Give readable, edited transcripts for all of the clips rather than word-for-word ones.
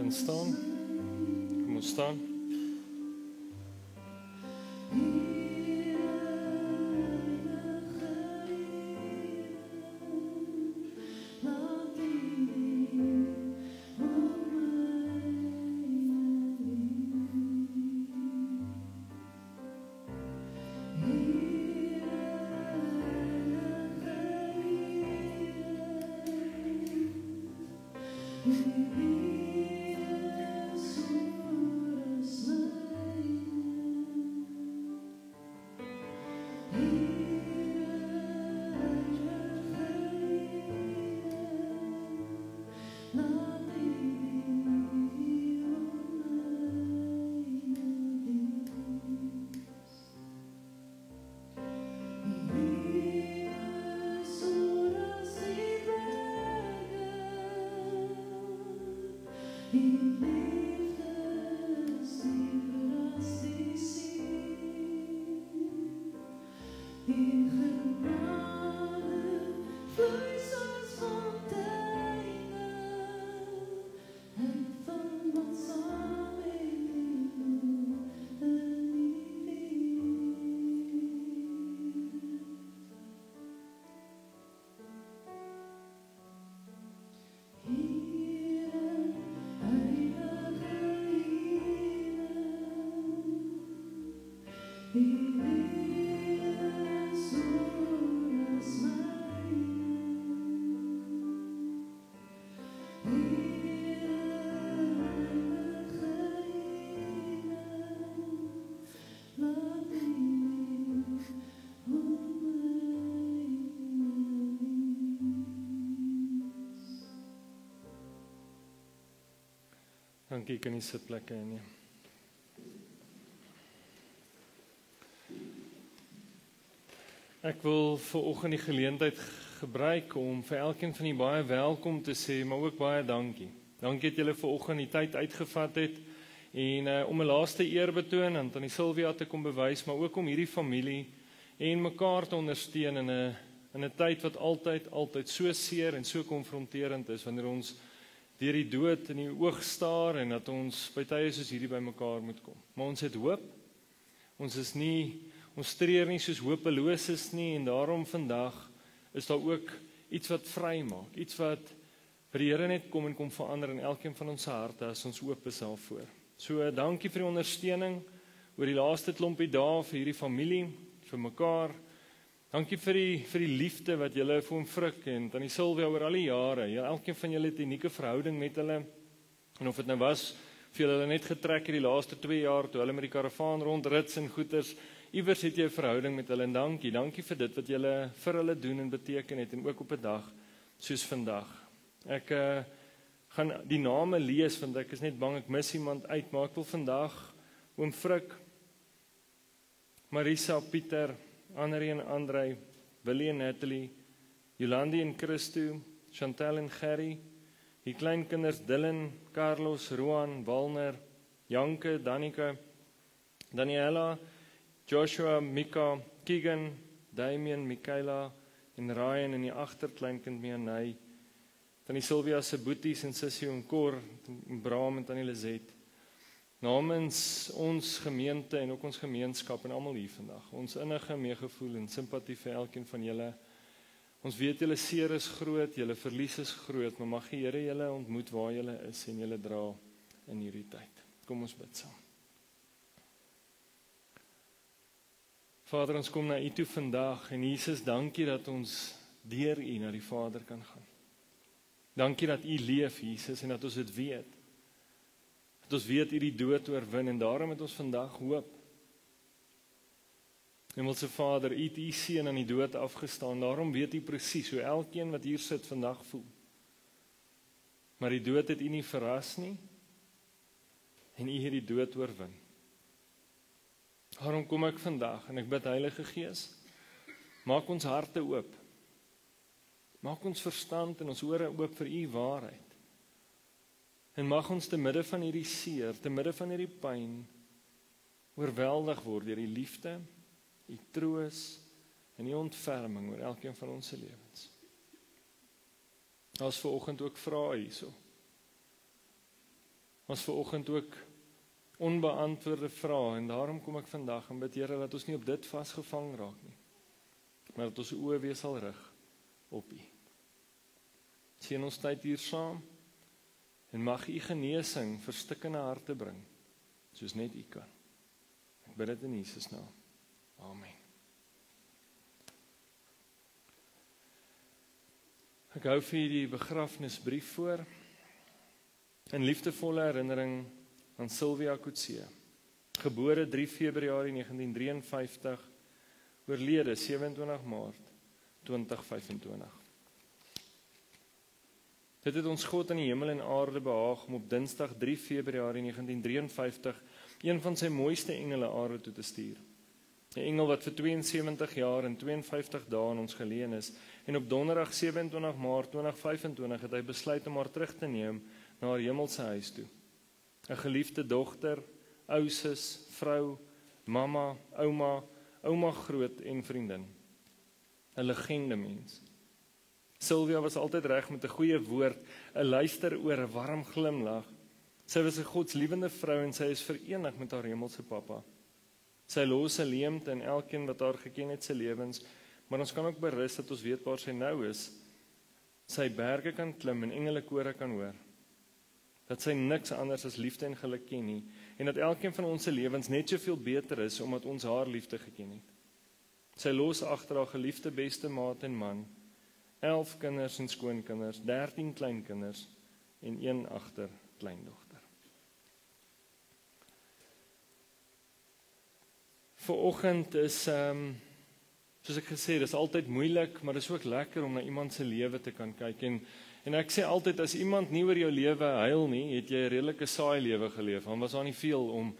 kan staan. Kom ons staan. Dankie, kan jy sitplekke inneem. Ek wil vanoggend die geleentheid gebruik om vir elkeen van julle baie welkom te sê, maar ook baie dankie. Dankie dat julle vanoggend die tyd uitgevat het en om 'n laaste eerbetoon aan Tannie Sylvia te kom bewys, maar ook om hierdie familie en mekaar te ondersteun in 'n tyd wat altyd so seer en so konfronterend is wanneer ons deur die dood in die oog staar en dat ons by tye soos hierdie by mekaar moet kom. Maar ons het hoop. Ons treur nie soos hopeloses nie en daarom vandag is daar ook iets wat vry maak, iets wat vir die Here net kom en kom verander in elkeen van ons harte as ons oop is daarvoor. So dankie vir die ondersteuning oor die laaste klompie dae vir hierdie familie, vir mekaar. Dankie vir die liefde wat julle vir hom vruk en Tannie Sylvia oor al die jare. Elkeen van julle het 'n unieke verhouding met hulle. En of dit nou was vir julle net getrek hierdie laaste 2 jaar toe hulle met die karavaan rondrits en goeters, iewers het jy 'n verhouding met hulle en dankie vir dit wat julle vir hulle doen en beteken het en ook op 'n dag soos vandag. Ek gaan die name lees want ek is net bang ek mis iemand uit, maar ek wil vandag oom Frik, Marisa, Pieter, Annerie en Andrei, Willie en Natalie, Jolandi en Christo, Chantal en Gerry, die kleinkinders Dylan, Carlos, Roan, Walner, Janke, Danica, Daniela, Joshua, Mika, Keegan, Damien, Michaela en Ryan en die agterkleinkind Mianay, Tannie Sylvia se boeties en sussie en Cor, en Bram en Tannie Lizet. Namens ons gemeente en ook ons gemeenskap en almal hier vandag, ons innige meegevoel en simpatie vir elkeen van julle. Ons weet julle seer is groot, julle verlies is groot, maar mag die Here julle ontmoet waar julle is en julle dra in hierdie tyd. Kom ons bid saam. Vader, ons kom na U toe vandag en Jesus, dankie dat ons deur U na die Vader kan gaan. Dankie dat U leef, Jesus, en dat ons dit weet. Dat ons weet U die dood oorwin en daarom het ons vandag hoop. Hemelse Vader, U het U seun aan die dood afgestaan, daarom weet U presies hoe elkeen wat hier sit vandag voel. Maar die dood het U nie verras nie en U het die dood oorwin. Daarom kom ek vandag en ek bid Heilige Gees, maak ons harte oop. Maak ons verstand en ons ore oop vir U waarheid. En mag ons te midde van hierdie seer, te midde van hierdie pyn, oorweldig word deur die liefde, die troos en die ontferming oor elkeen van ons se lewens. As vanoggend ook vrae hierso. Ons vanoggend ook onbeantwoorde vrae, en daarom kom ek vandag en bid Here dat ons nie op dit vasgevang raak nie, maar dat ons oë weer sal rig op U. Sien ons tyd hier saam, en mag U genesing vir stikkende harte bring, soos net U kan. Ek bid dit in Jesus naam. Amen. Ek hou vir u die begrafnisbrief voor, in liefdevolle herinnering aan Sylvia Coetzee, gebore 3 Februarie 1953, oorlede 27 Maart 2025. Dit het ons God in die hemel en aarde behaag om op Dinsdag 3 Februarie 1953 een van sy mooiste engele aarde toe te stuur. 'n Engel wat vir 72 jaar en 52 dae aan ons geleen is, en op Donderdag 27 Maart 2025 het hy besluit om haar terug te neem na haar hemelse huis toe. 'n Geliefde dogter, ousus, vrou, mamma, ouma groot en vriendin. 'n Legende mens. Sylvia was altyd reg met 'n goeie woord, 'n luisteroor, 'n warm glimlag. Sy was 'n godsliewende vrou en sy is verenig met haar hemelse pappa. Sy los 'n leemte in elkeen wat haar geken het se lewens, maar ons kan ook berus dat ons weet waar sy nou is. Sy berge kan klim en engelekore kan hoor. Dat sy niks anders as liefde en geluk ken nie, en dat elkeen van ons se lewens net soveel beter is omdat ons haar liefde geken het. Sy los agter haar geliefde beste maat en man, 11 kinders en skoonkinders, 13 kleinkinders en 1 agterkleindogter. Vanoggend is, soos ek gesê, dit is altyd moeilik, maar dit is ook lekker om na iemand se lewe te kan kyk. En ek sê altyd, as iemand nie oor jou lewe huil nie, het jy 'n redelike saai lewe geleef. Dan was daar nie veel om.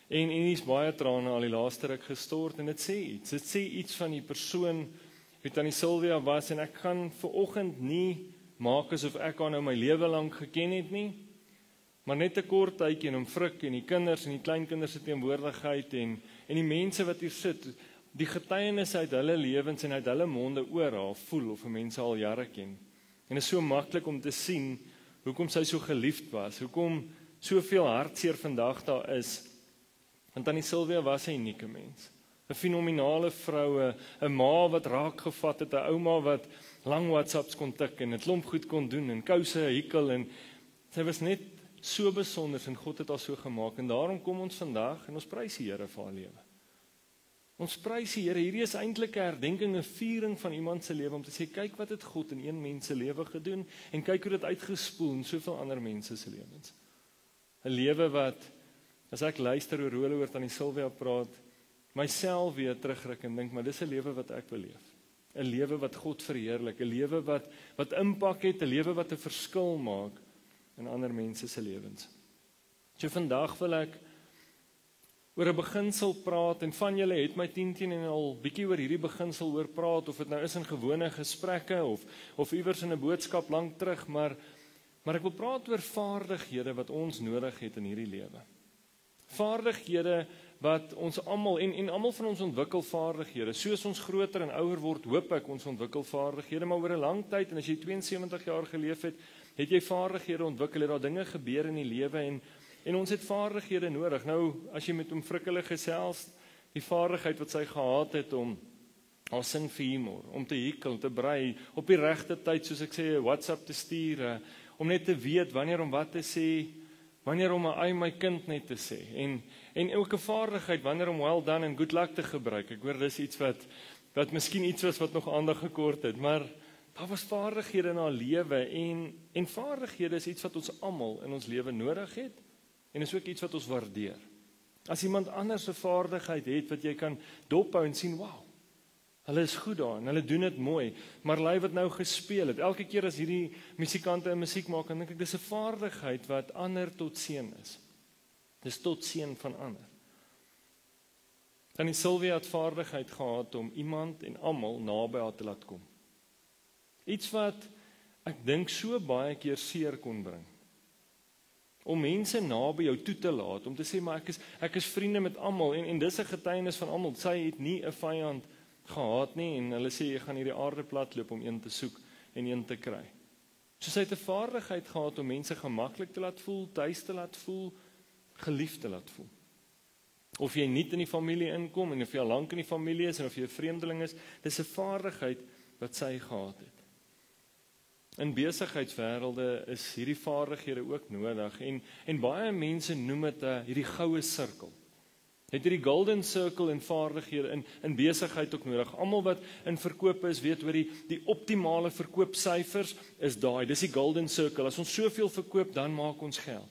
En hier's baie trane al die laaste ruk gestort, en dit sê iets. Dit sê iets van die persoon wie tannie Sylvia was, en ek gaan vanoggend nie maak asof ek haar nou my lewe lank geken het nie, maar net 'n kort tydjie en om Frik en die kinders en die kleinkinders se teenwoordigheid en die mense wat hier sit, die getuienisse uit hulle lewens en uit hulle monde oor haar voel of mense al jare ken. En is so maklik om te sien hoekom sy so geliefd was, hoekom soveel hartseer vandag daar is. Want tannie Sylvia was 'n unieke mens, 'n fenominale vrou, 'n ma wat raak gevat het, 'n ouma wat lang WhatsApps kon tik en 'n klomp goed kon doen en kouse hekel, en sy was net so besonder en God het haar so gemaak, en daarom kom ons vandag en ons prys die Here vir haar lewe. Ons prys die Here. Hierdie is eintlik 'n herdenking, 'n viering van iemand se lewe om te sê, kyk wat het God in een mens se lewe gedoen en kyk hoe dit uitgespoel in soveel ander mense se lewens. 'n Lewe wat, as ek luister hoe hulle oor tannie Sylvia praat, myself weer terugruk en dink, maar dis 'n lewe wat ek beleef. 'n Lewe wat God verheerlik, 'n lewe wat impak het, 'n lewe wat 'n verskil maak in ander mense se lewens. So vandag wil ek oor 'n beginsel praat, en van julle het my 10 en al bietjie oor hierdie beginsel hoor praat, of dit nou is in gewone gesprekke of iewers in 'n boodskap lank terug, maar ek wil praat oor vaardighede wat ons nodig het in hierdie lewe. Vaardighede wat ons almal en almal van ons ontwikkel vaardighede. Soos ons groter en ouer word, hoop ek ons ontwikkel vaardighede, maar oor 'n lang tyd, en as jy 72 jaar geleef het jy vaardighede ontwikkel, het daar dinge gebeur in die lewe, en ons het vaardighede nodig. Nou, as jy met hom frikkelig gesels, die vaardigheid wat sy gehad het om haar sin vir humor, om te hekel, te brei, op die regte tyd, soos ek sê, 'n WhatsApp te stuur, om net te weet wanneer om wat te sê, wanneer om 'n "ai my kind" net te sê, en ook 'n vaardigheid wanneer om well done en good luck te gebruik. Ek hoor dis iets wat miskien iets was wat nog aandag gekort het, maar daar was vaardighede in haar lewe, en vaardighede is iets wat ons almal in ons lewe nodig het, en is ook iets wat ons waardeer. As iemand anders 'n vaardigheid het wat jy kan dophou en sien, wow, hulle is goed daarin, hulle doen dit mooi, maar hy wat nou gespeel het, elke keer as hierdie musikante 'n musiek maak, dan dink ek, dis 'n vaardigheid wat ander tot seën is. Dis tot seën van ander. Tannie Sylvia het vaardigheid gehad om iemand en almal naby haar te laat kom. Iets wat ek dink so baie keer seer kon bring. Om mense naby jou toe te laat, om te sê, maar ek is vriende met almal, en dis 'n getuienis van almal. Sy het nie 'n vyand gehad nie, en hulle sê, jy gaan hierdie aarde plat loop om een te soek en een te kry. Soos hy het 'n vaardigheid gehad om mense gemaklik te laat voel, tuis te laat voel, geliefd te laat voel. Of jy nie in die familie inkom, en of jy al lank in die familie is, en of jy 'n vreemdeling is, dis 'n vaardigheid wat sy gehad het. In besigheidswêrelde is hierdie vaardighede ook nodig, en baie mense noem dit hierdie goue sirkel. Het hierdie golden circle en vaardighede in besigheid ook nodig. Almal wat in verkoop is, weet oor die optimale verkoopsyfers is daai. Dis die golden circle. As ons soveel verkoop, dan maak ons geld.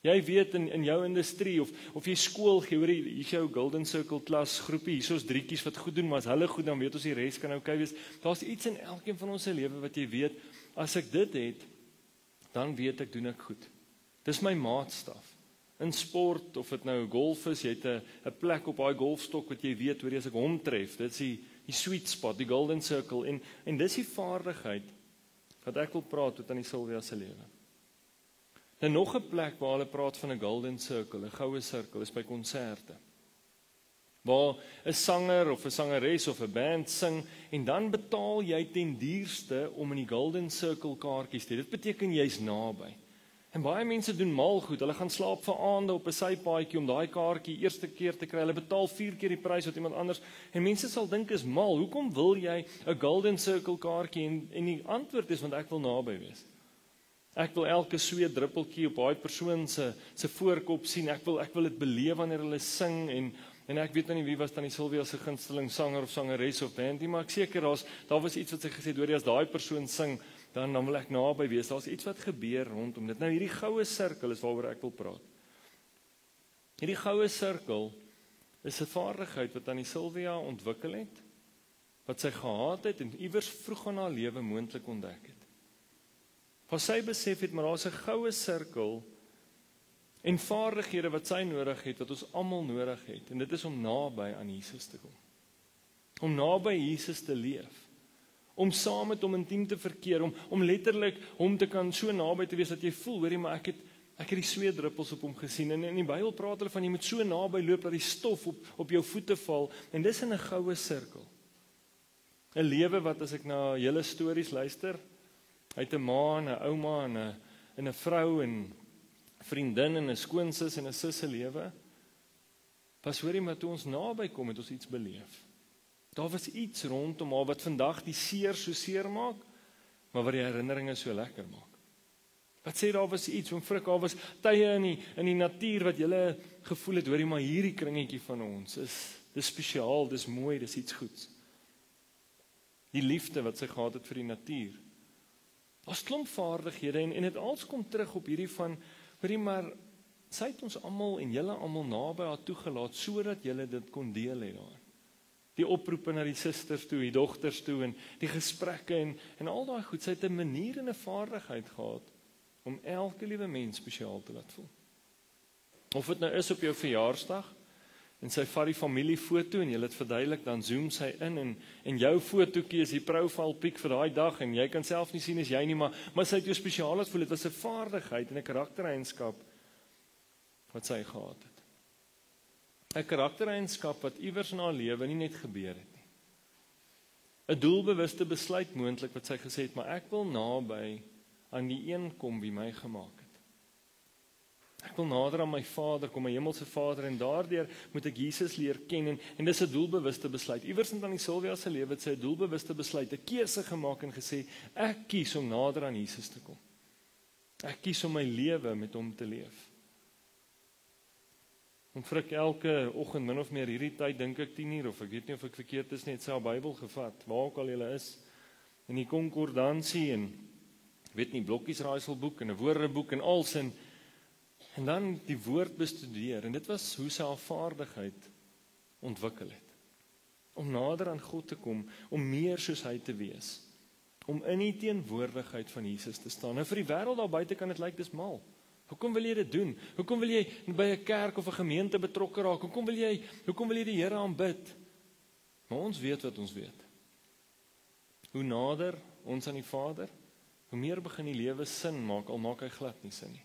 Jy weet in jou industrie of jy skool gee, hoor hier is jou golden circle klas groepie, hier is drietjies wat goed doen, maar as hulle goed, dan weet ons die res kan okay wees. Daar's iets in elkeen van ons se lewe wat jy weet, as ek dit het, dan weet ek doen ek goed. Dis my maatstaf. In sport, of dit nou golf is, jy het 'n plek op daai golfstok wat jy weet, hoor jy, as ek hom tref, dit is die sweet spot, die golden circle, en dis die vaardigheid wat ek wil praat tot aan die Sylvia se lewe. Nou nog 'n plek waar hulle praat van 'n golden circle, 'n goue sirkel, is by konserte. Waar 'n sanger of 'n sangeres of 'n band sing, en dan betaal jy ten duurste om in die golden circle kaartjies te hê. Dit beteken jy's naby. En baie mense doen mal goed, hulle gaan slaap vir aande op 'n sypaadjie om daai kaartjie eerste keer te kry, hulle betaal 4 keer die prys wat iemand anders, en mense sal dink is mal, hoekom wil jy 'n golden circle kaartjie, en die antwoord is, want ek wil naby wees. Ek wil elke sweet druppeltjie op daai persoon se voorkop sien, ek wil dit beleef wanneer hulle sing, en ek weet nou nie wie was dan die Sylvia se gunsteling sanger of sangeres of band nie, maar ek seker daar was iets wat sy gesê het, hoor jy, as daai persoon sing, dan wil ek naby wees. Daar's iets wat gebeur rondom dit. Nou hierdie goue sirkel is waaroor ek wil praat. Hierdie goue sirkel is 'n vaardigheid wat aan die Sylvia ontwikkel het, wat sy gehad het en iewers vroeg in haar lewe moontlik ontdek het. Waar sy besef het, maar daar's 'n goue sirkel en vaardighede wat sy nodig het, wat ons almal nodig het, en dit is om naby aan Jesus te kom. Om naby Jesus te leef. Om saam met hom intiem te verkeer, om letterlik hom te kan so naby te wees dat jy voel, hoorie, maar ek het die sweetdruppels op hom gesien, en in die Bybel praat hulle van jy moet so naby loop dat die stof op jou voete val, en dis in 'n goue sirkel. 'n Lewe wat, as ek na julle stories luister, uit 'n ma en 'n ouma en 'n vrou en vriendin en 'n skoonsis en 'n sus se lewe, pas hoorie, maar toe ons naby kom, het ons iets beleef. Daar was iets rondom haar wat vandag die seer so seer maak, maar wat die herinneringe so lekker maak. Wat sê daar was iets, want vir daar was tye in die natuur wat julle gevoel het, hoorie, maar hierdie kringetjie van ons dis spesiaal, dis mooi, dis iets goeds. Die liefde wat sy gehad het vir die natuur. Daar's klomp vaardighede en dit alles kom terug op hierdie van, hoorie, maar sy het ons almal en julle almal naby haar toegelaat sodat julle dit kon deel hê daar. Die oproepe na die susters toe, die dogters toe, en die gesprekke en al daai goed. Sy het 'n manier en 'n vaardigheid gehad om elke liewe mens spesiaal te laat voel. Of dit nou is op jou verjaarsdag, en sy vat die familiefoto, en jy het verduidelik, dan zoom sy in, en jou fotootjie is die profile pic vir daai dag, en jy kan self nie sien as jy nie, maar sy het jou spesiaal laat voel. Dit was 'n vaardigheid en 'n karaktereienskap wat sy gehad het. 'n Karaktereienskap wat iewers in haar lewe nie net gebeur het nie. 'n Doelbewuste besluit moontlik wat sy gesê het, maar ek wil naby aan die een kom wie my gemaak het. Ek wil nader aan my Vader kom, my hemelse Vader, en daardeur moet ek Jesus leer ken, en dis 'n doelbewuste besluit. Iewers in aan die Sylvia se lewe het sy 'n doelbewuste besluit, 'n keuse gemaak en gesê, ek kies om nader aan Jesus te kom. Ek kies om my lewe met hom te leef. En vir ek elke oggend min of meer hierdie tyd dink ek 10 uur, of ek weet nie of ek verkeerd is nie, het sy haar Bybel gevat, waar ook al jy is, in die konkordansie, en weet nie, blokkies raaiselboek, en 'n woordeboek, en als, en dan die woord bestudeer, en dit was hoe sy haar vaardigheid ontwikkel het, om nader aan God te kom, om meer soos hy te wees, om in die teenwoordigheid van Jesus te staan. Nou vir die wêreld daar buite kan dit lyk dis mal. Hoekom wil jy dit doen? Hoekom wil jy by 'n kerk of 'n gemeente betrokke raak? Hoekom wil jy die Here aanbid? Maar ons weet wat ons weet. Hoe nader ons aan die Vader, hoe meer begin die lewe sin maak, al maak hy glad nie sin nie.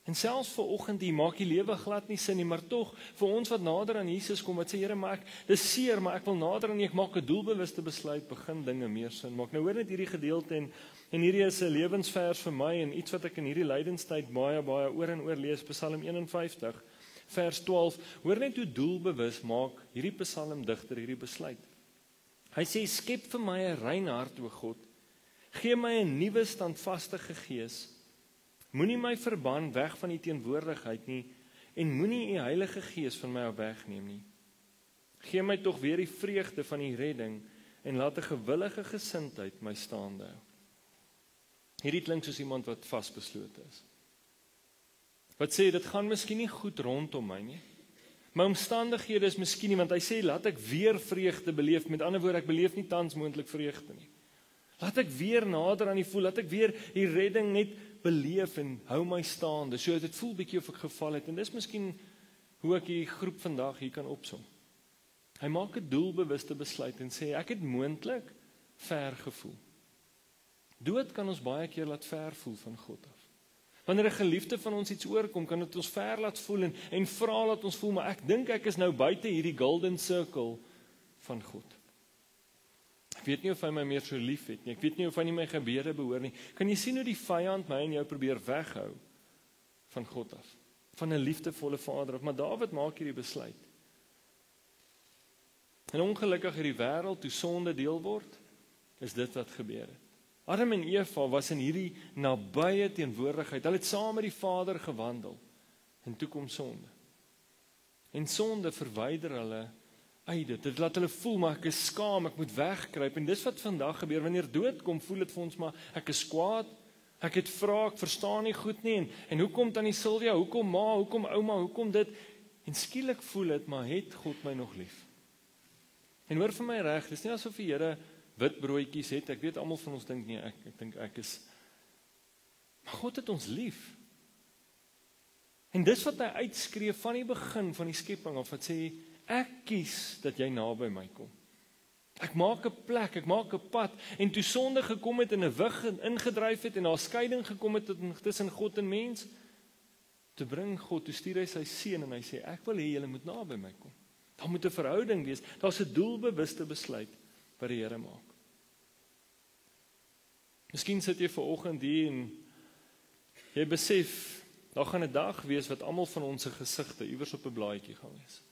En selfs vir oggend hier maak die lewe glad nie sin nie, maar tog vir ons wat nader aan Jesus kom, wat sê Here, maar dis seer, maar ek wil nader aan U, ek maak 'n doelbewuste besluit, begin dinge meer sin maak. Nou hoor net hierdie gedeelte en hierdie is 'n lewensvers vir my en iets wat ek in hierdie lydenstyd baie oor en oor lees, Psalm 51 vers 12. Hoor net hoe doelbewus maak hierdie psalmdigter hierdie besluit. Hy sê, skep vir my 'n rein hart, o God, gee my 'n nuwe standvastige gees. Moenie my verban weg van U teenwoordigheid nie en moenie U Heilige Gees van my af wegneem nie. Gee my tog weer die vreugde van U redding en laat 'n gewillige gesindheid my staande hou. Hierdie klink soos iemand wat vasbeslote is. Wat sê, dit gaan miskien nie goed rondom my nie. My omstandighede is miskien nie, want hy sê, laat ek weer vreugde beleef. Met ander woorde, ek beleef nie tans moontlik vreugde nie. Laat ek weer nader aan U voel, laat ek weer die redding net beleef en hou my staande, so dit voel bietjie of ek geval het, en dis miskien hoe ek die groep vandag hier kan opsom. Hy maak 'n doelbewuste besluit en sê, ek het moontlik ver gevoel. Dood kan ons baie keer laat ver voel van God af. Wanneer 'n geliefde van ons iets oorkom, kan dit ons ver laat voel en vra laat ons voel, maar ek dink ek is nou buite hierdie golden circle van God. Ek weet nie of hy my meer so lief het nie. Ek weet nie of hy nie my gebede behoor nie. Kan jy sien hoe die vyand my en jou probeer weghou van God af? Van 'n liefdevolle Vader af. Maar Dawid maak hierdie besluit. En ongelukkig hierdie wêreld toe sonde deel word, is dit wat gebeur het. Adam en Eva was in hierdie nabye teenwoordigheid. Hulle het saam met die Vader gewandel. En toe kom sonde. En sonde verwyder hulle uit dit. Dit laat hulle voel, maar ek is skaam, ek moet wegkruip. En dis wat vandag gebeur. Wanneer dood kom, voel dit vir ons, maar ek is kwaad, ek het vrae, ek verstaan nie goed nie. En hoekom tannie Sylvia, hoekom ma, hoekom ouma, hoekom dit? En skielik voel dit, maar het God my nog lief? En hoor vir my reg, dis nie asof die Here wit broodjies het. Ek weet almal van ons dink nee, ek dink ek is. Maar God het ons lief. En dis wat hy uitskree van die begin van die skepping of wat sê, ek kies dat jy naby my kom. Ek maak 'n plek, ek maak 'n pad. En toe sonde gekom het en 'n wig ingedryf het en daar skeiding gekom het tussen God en mens, te bring God, toe stuur hy sy seun en hy sê, ek wil hê julle moet naby my kom. Daar moet 'n verhouding wees. Daar's 'n doelbewuste besluit wat die Here maak. Miskien sit jy vanoggend hier en jy besef, daar gaan 'n dag wees wat almal van ons se gesigte iewers op 'n blaadjie gaan wees.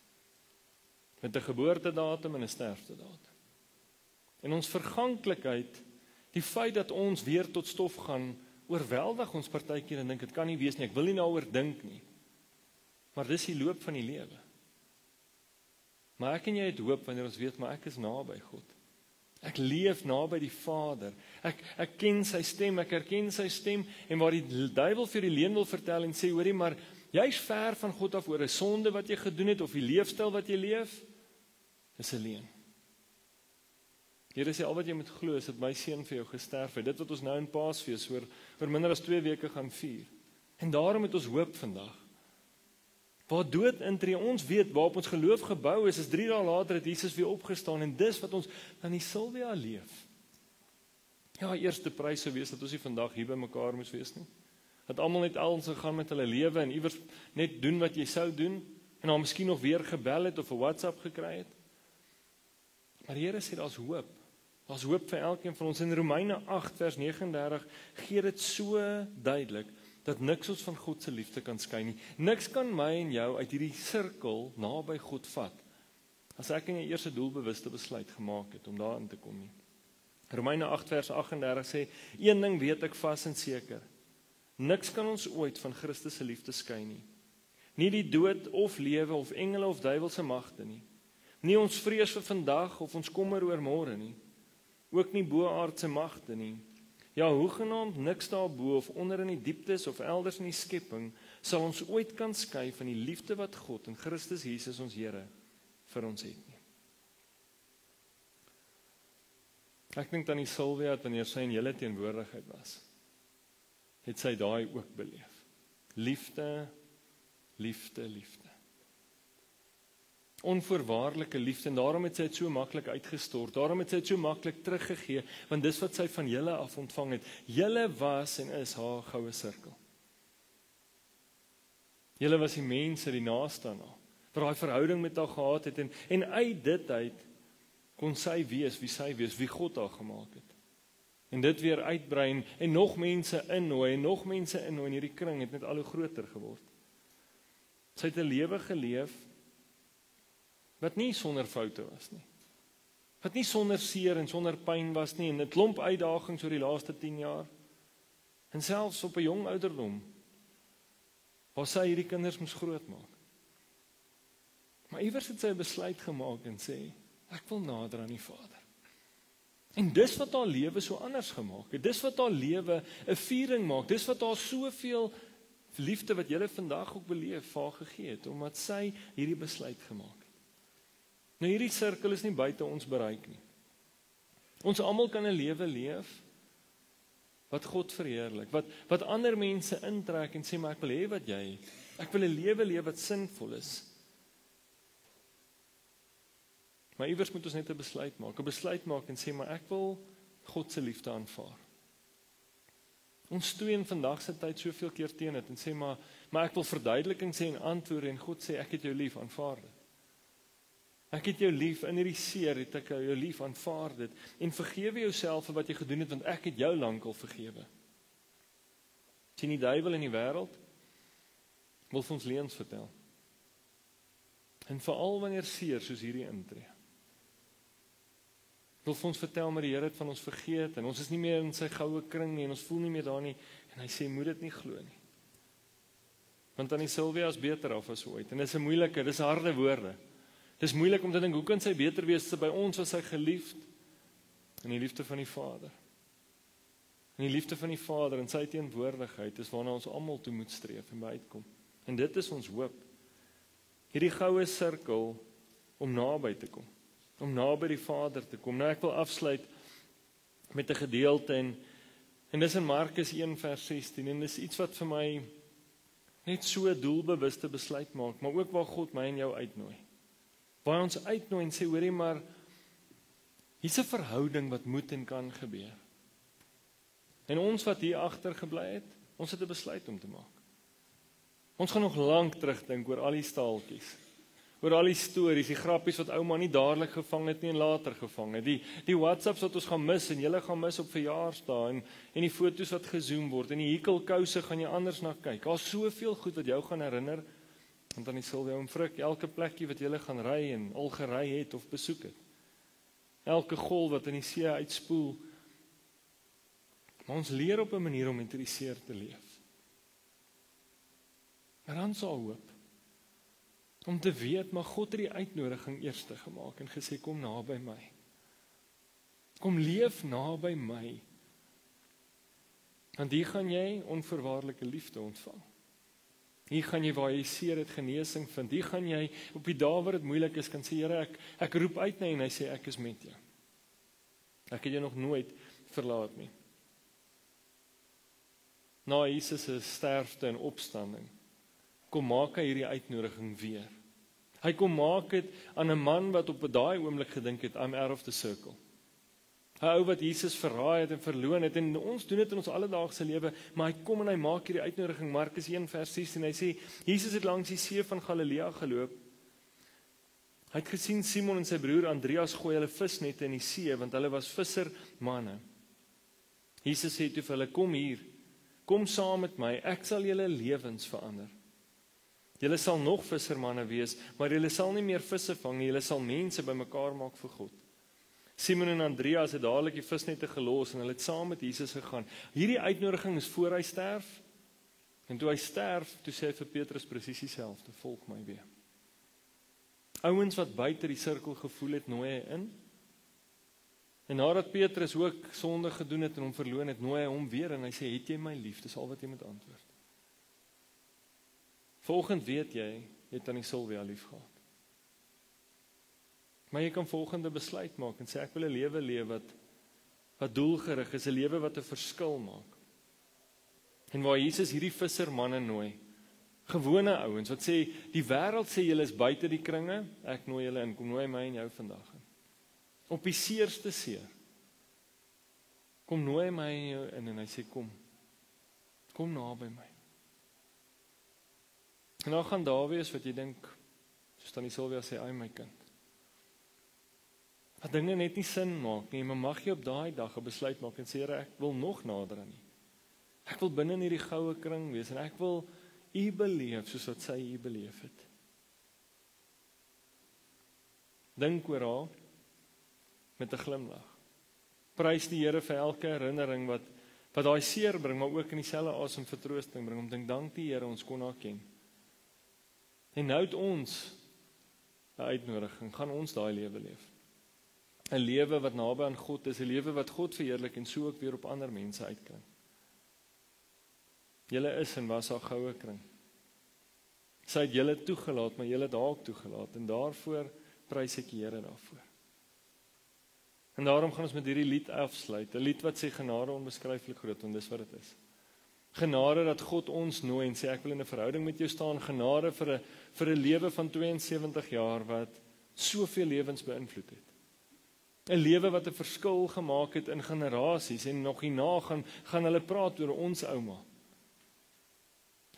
Met 'n geboortedatum en 'n sterftedatum. En ons verganklikheid, die feit dat ons weer tot stof gaan, oorweldig ons partykeer en dink, dit kan nie wees nie, ek wil nie daaroor dink nie. Maar dis die loop van die lewe. Maar ek en jy het hoop wanneer ons weet, maar ek is naby God. Ek leef naby die Vader. Ek ken sy stem, ek herken sy stem, en waar die duiwel vir die leuen wil vertel en sê, hoorie, maar jy's ver van God af oor 'n sonde wat jy gedoen het, of die leefstyl wat jy leef, is 'n leuen. Here sê, al wat jy moet glo is dat my seun vir jou gesterf het. Dit wat ons nou in Paasfees oor minder as 2 weke gaan vier. En daarom het ons hoop vandag. Waar dood intree, ons weet waarop ons geloof gebou is 3 dae later het Jesus weer opgestaan, en dis wat ons dan die Sylvia leef. Ja, eerste prys sou wees dat ons nie vandag hier by mekaar moes wees nie. Dat almal net ons gaan met hulle lewe en iewers net doen wat jy sou doen, en dan miskien nog weer gebel het of 'n WhatsApp gekry het. Maar die Here sê, daar's hoop. Daar's hoop vir elkeen van ons. In Romeine 8 vers 39 gee dit so duidelik, dat niks ons van God se liefde kan skei nie. Niks kan my en jou uit hierdie sirkel naby God vat, as ek en jy eers 'n doelbewuste besluit gemaak het om daarin te kom nie. Romeine 8 vers 38 sê, een ding weet ek vas en seker, niks kan ons ooit van Christus se liefde skei nie. Nie die dood of lewe of engele of duiwelse magte nie. Nie ons vrees vir vandag of ons kommer oor môre nie. Ook nie boaardse magte nie. Ja, hoegenaamd niks daarbo of onder in die dieptes of elders in die skepping sal ons ooit kan skei van die liefde wat God in Christus Jesus ons Here vir ons het nie. Ek dink aan die Sylvia, wanneer sy in julle teenwoordigheid was, het sy daai ook beleef. Liefde, liefde, liefde. Onvoorwaardelike liefde, en daarom het sy dit so maklik uitgestort, daarom het sy dit so maklik teruggegee, want dis wat sy van julle af ontvang het. Julle was en is haar goue sirkel. Julle was die mense, die naaste aan haar, wat daai verhouding met haar gehad het, en uit dit uit kon sy wees wie sy wees, wie God haar gemaak het. En dit weer uitbrei en nog mense innooi, en hierdie kring het net al hoe groter geword. Sy het 'n lewe geleef, wat nie sonder foute was nie. Wat nie sonder seer en sonder pyn was nie, en 'n klomp uitdagings oor die laaste 10 jaar. En selfs op 'n jong ouderdom, waar sy hierdie kinders moes grootmaak. Maar iewers het sy 'n besluit gemaak en sê, ek wil nader aan die Vader. En dis wat haar lewe so anders gemaak het. Dis wat haar lewe 'n viering maak. Dis wat haar soveel liefde wat julle vandag ook beleef, vir haar gegee het, omdat sy hierdie besluit gemaak het. Nou hierdie sirkel is nie buite ons bereik nie. Ons almal kan 'n lewe leef wat God verheerlik, wat ander mense intrek en sê, maar ek wil hê wat jy het. Ek wil 'n lewe leef wat sinvol is. Maar iewers moet ons net 'n besluit maak en sê, maar ek wil God se liefde aanvaar. Ons stoei in vandag se tyd soveel keer teen dit en sê, maar ek wil verduideliking sê en antwoord, en God sê, ek het jou lief, aanvaar dit. Ek het jou lief, in hierdie seer het ek jou lief, aanvaar dit, en vergewe jouself vir wat jy gedoen het, want ek het jou lankal vergewe. Sien, die duiwel in die wêreld wil vir ons leuns vertel. En veral wanneer seer soos hierdie intree. Wil vir ons vertel, maar die Here het van ons vergeet, en ons is nie meer in sy goue kring nie, en ons voel nie meer daar nie, en hy sê, moet dit nie glo nie. Want dan is Sylvia as beter af as ooit, en dis 'n moeilike, dis harde woorde. Dis moeilik om te dink, hoe kan sy beter wees? By ons was sy geliefd, in die liefde van die Vader. En die liefde van die Vader, en sy teenwoordigheid, is waarna ons almal toe moet streef, en by uitkom. En dit is ons hoop. Hierdie goue sirkel, om naby te kom. Om naby die Vader te kom. Nou ek wil afsluit met 'n gedeelte en dis in Markus 1 vers 16 en dis iets wat vir my net so 'n doelbewuste besluit maak, maar ook waar God my en jou uitnooi. Waar ons uitnooi en sê, hoorie, maar hier's 'n verhouding wat moet en kan gebeur. En ons wat hier agter gebly het, ons het 'n besluit om te maak. Ons gaan nog lank terugdink oor al die staaltjies. Oor al die stories, die grappies wat ouma nie dadelik gevang het nie en later gevang het. Die WhatsApps wat ons gaan mis en julle gaan mis op verjaarsdae en die foto's wat gezoom word en die hekelkouse gaan jy anders na kyk. Daar's soveel goed wat jou gaan herinner, want dan die Sylvia en Frik, elke plekkie wat julle gaan ry en al gery het of besoek het. Elke golf wat in die see uitspoel. Maar ons leer op 'n manier om geïnteresseerd te leef. Maar dan sal hoop. Om te weet, maar God het die uitnodiging eerste gemaak en gesê, kom na by my. Kom leef na by my. Want hier gaan jy onvoorwaardelike liefde ontvang. Hier gaan jy waar jy seer het genesing vind. Hier gaan jy op die dae waar dit moeilik is, kan sê, Here, ek roep uit na U en hy sê, ek is met jou. Ek het jou nog nooit verlaat nie. Na Jesus se sterfte en opstanding, kom maak hy hierdie uitnodiging weer. Hy kom maak dit aan 'n man wat op daai oomblik gedink het, I'm out of the circle. 'n Ou wat Jesus verraai het en verloon het, en ons doen dit in ons alledaagse lewe, maar hy kom en hy maak hierdie uitnodiging, Markus 1 vers 16, hy sê, Jesus het langs die see van Galilea geloop. Hy het gesien Simon en sy broer Andreas gooi hulle visnette in die see, want hulle was vissermanne. Jesus sê toe vir hulle, kom hier, kom saam met my, ek sal julle lewens verander. Julle sal nog vissermanne wees, maar julle sal nie meer visse vang nie, julle sal mense bymekaar maak vir God. Simon en Andreas het dadelik die visnette gelos en hulle het saam met Jesus gegaan. Hierdie uitnodiging is voor hy sterf. En toe hy sterf, toe sê hy vir Petrus presies dieselfde, volg my weer. Ouens wat buite die sirkel gevoel het, nooi hy in. En nadat Petrus ook sonde gedoen het en hom verloon het, nooi hy hom weer en hy sê, het jy my lief? Dis al wat jy moet antwoord. Volgend weet jy het aan die Sylvia lief gehad. Maar jy kan volgende besluit maak en sê, ek wil 'n lewe leef wat doelgerig is, 'n lewe wat 'n verskil maak. En waar Jesus hierdie vissermanne nooi, gewone ouens, wat sê, die wêreld sê julle is buite die kringe, ek nooi julle in, kom nooi my en jou vandag in. Op die seerste seer, kom nooi my en jou in, en hy sê, kom na by my. En dan gaan daar wees wat jy dink, soos Tannie Sylvia sê, ai my kind. Dat dinge net nie sin maak nie, maar mag jy op daai dag 'n besluit maak en sê, Here, ek wil nog nader aan U. Ek wil binne in hierdie goue kring wees en ek wil U beleef soos wat sy U beleef het. Dink oor haar met 'n glimlag. Prys die Here vir elke herinnering wat daai seer bring, maar ook in dieselfde asem vertroosting bring. Om dink, dank die Here, ons kon haar ken. En nou het ons 'n uitnodiging, gaan ons daai lewe leef. 'n Lewe wat naby aan God is, 'n lewe wat God verheerlik en so ook weer op ander mense uitkring. Julle is en was haar goue kring. Sy het julle toegelaat, maar julle het haar ook toegelaat en daarvoor prys ek die Here daarvoor. En daarom gaan ons met hierdie lied afsluit, 'n lied wat sê genade onbeskryflik groot, want dis wat dit is. Genade dat God ons nooi en sê ek wil in 'n verhouding met jou staan, genade vir 'n lewe van 72 jaar wat soveel lewens beïnvloed het. 'n Lewe wat 'n verskil gemaak het in generasies en nog hierna gaan hulle praat oor ons ouma.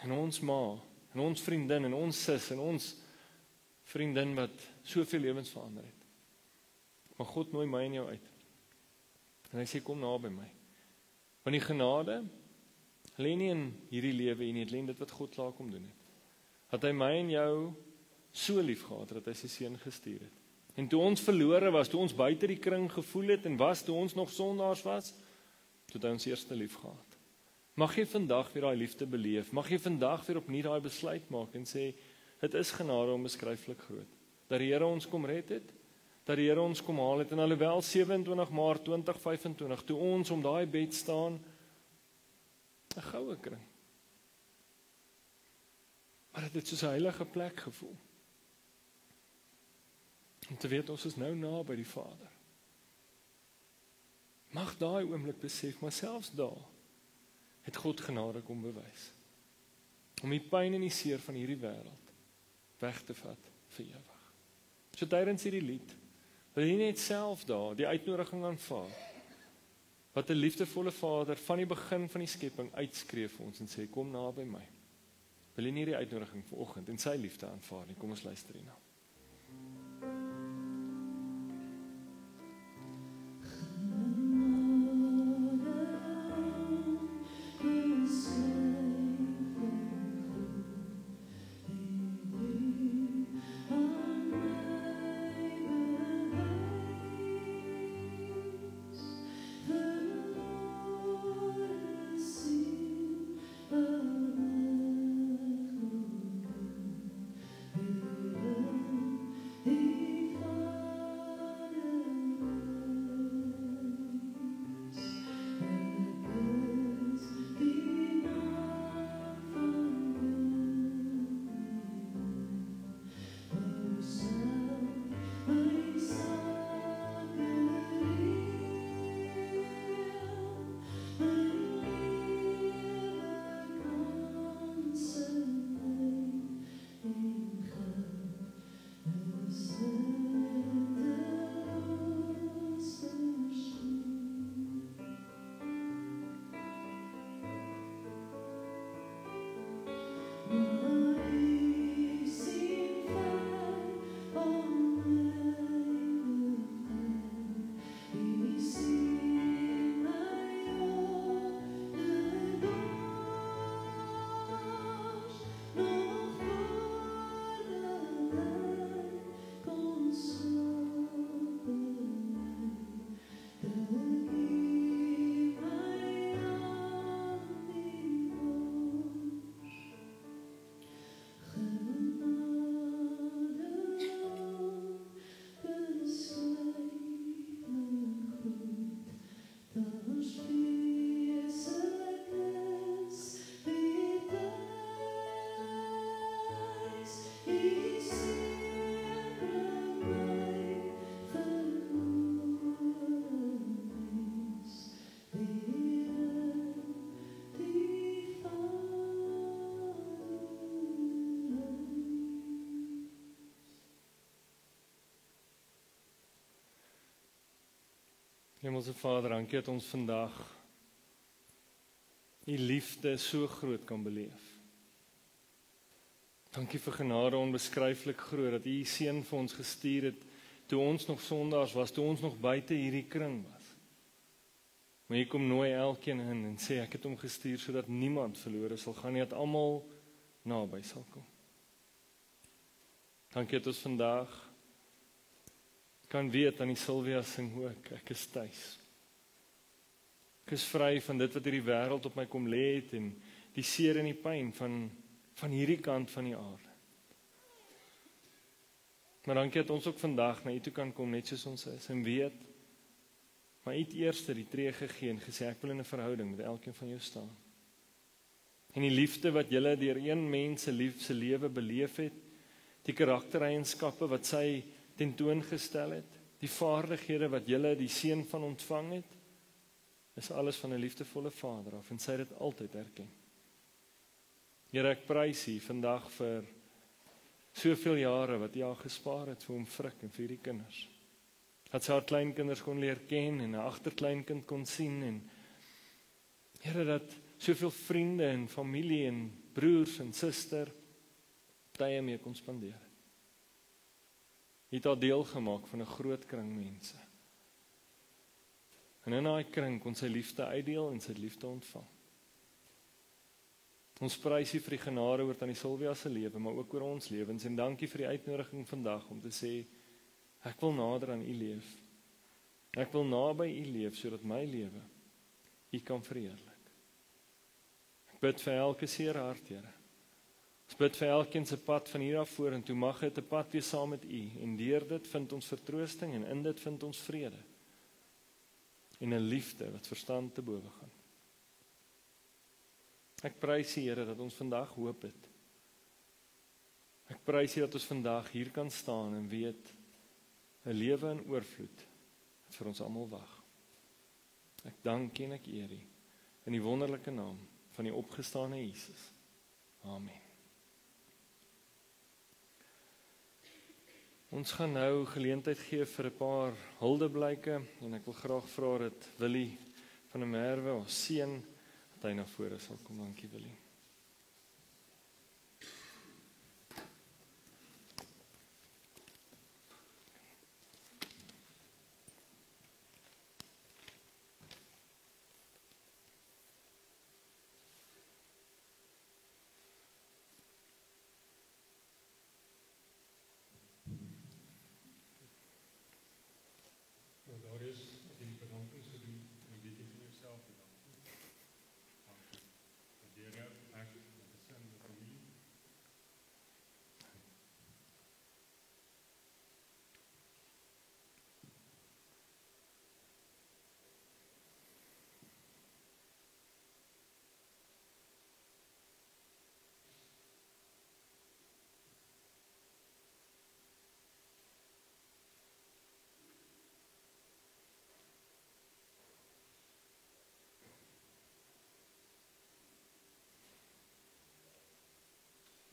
En ons ma, en ons vriendin, en ons sis, en ons vriendin wat soveel lewens verander het. Maar God nooi my en jou uit. En hy sê, kom na by my. Want die genade lê nie in hierdie lewe nie, dit lê in dit wat God klaar kom doen het. Dat hy my en jou so lief gehad het, dat hy sy seun gestuur het. En toe ons verlore was, toe ons buite die kring gevoel het en was, toe ons nog sondaars was, toe het hy ons eerste lief gehad. Mag jy vandag weer daai liefde beleef, mag jy vandag weer opnuut daai besluit maak en sê, dit is genade onbeskryflik groot. Dat die Here ons kom red het, dat die Here ons kom haal het, en alhoewel 27 Maart 2025, toe ons om daai bed staan, 'n goue kring. Maar dit het soos 'n heilige plek gevoel. Om te weet, ons is nou na by die Vader. Mag daai oomblik besef, maar selfs daar, het God genade kom bewys. Om die pyn en die seer van hierdie wêreld weg te vat vir ewig. So tydens hierdie lied, wil jy net self daar die uitnodiging aanvaar, wat 'n liefdevolle Vader van die begin van die skepping uitskree vir ons en sê, kom na by my. Wil jy nie die uitnodiging vanoggend en sy liefde aanvaar nie? Kom ons luister hierna. Hemelse Vader, dankie dat ons vandag U liefde so groot kan beleef. Dankie vir genade onbeskryflik groot, dat U Seun vir ons gestuur het, toe ons nog sondaars was, toe ons nog buite hierdie kring was. Maar U kom nooi elkeen in en sê, ek het hom gestuur, sodat niemand verlore sal gaan nie, dat almal naby sal kom. Dankie dat ons vandag kan weet, aan die Sylvia sing ook, ek is tuis. Ek is vry van dit wat hierdie wêreld op my kom lê het, en die seer en die pyn van hierdie kant van die aarde. Maar dankie dat ons ook vandag na U toe kan kom, net soos ons is, en weet, maar U het eers die tree gegee en gesê, ek wil in 'n verhouding met elkeen van jou staan. En die liefde wat julle deur een mens se lewe beleef het, die karaktereienskappe wat sy tentoongestel het, die vaardighede wat julle die seun van ontvang het, is alles van 'n liefdevolle Vader af, en sy het dit altyd erken. Here, ek prys U vandag vir soveel jare wat U al gespaar het vir hom Frik en vir hierdie kinders. Dat sy haar kleinkinders kon leer ken en 'n agterkleinkind kon sien, en Here, dat soveel vriende en familie en broers en suster tye mee kon spandeer. U het haar deel gemaak van 'n groot kring mense. En in daai kring kon sy liefde uitdeel en sy liefde ontvang. Ons prys U vir die genade oor aan die Sylvia se lewe, maar ook oor ons lewens, en dankie vir die uitnodiging vandag om te sê, ek wil nader aan U leef. Ek wil naby U leef, sodat my lewe U kan verheerlik. Ek bid vir elke seer hart, Here. Ek bid vir elkeen se pad van hier af vorentoe, mag dit 'n pad wees saam met U, en deur dit vind ons vertroosting, en in dit vind ons vrede. En 'n liefde wat verstand te bowe gaan. Ek prys U, Here, dat ons vandag hoop het. Ek prys U dat ons vandag hier kan staan en weet, 'n lewe in oorvloed wat vir ons almal wag. Ek dank U en ek eer U in die wonderlike naam van die opgestane Jesus. Amen. Ons gaan nou geleentheid gee vir 'n paar huldeblyke, en ek wil graag vra dat Willie van der Merwe, ons seun, dat hy na vore sal kom. Dankie, Willie.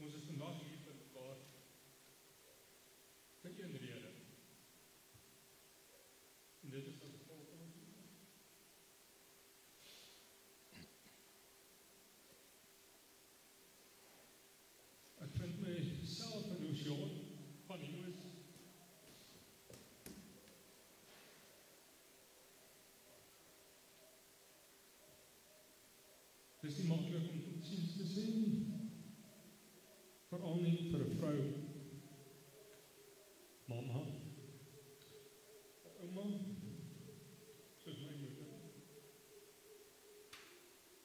Ons is vandag hier vir mekaar vir een rede. En dit is as gevolg van ons geloof. Ek vind myself in Oceaan van die Oos. Dis nie maklik om totsiens te sê nie. Veral nie vir 'n vrou, mamma, ouma, soos my moeder.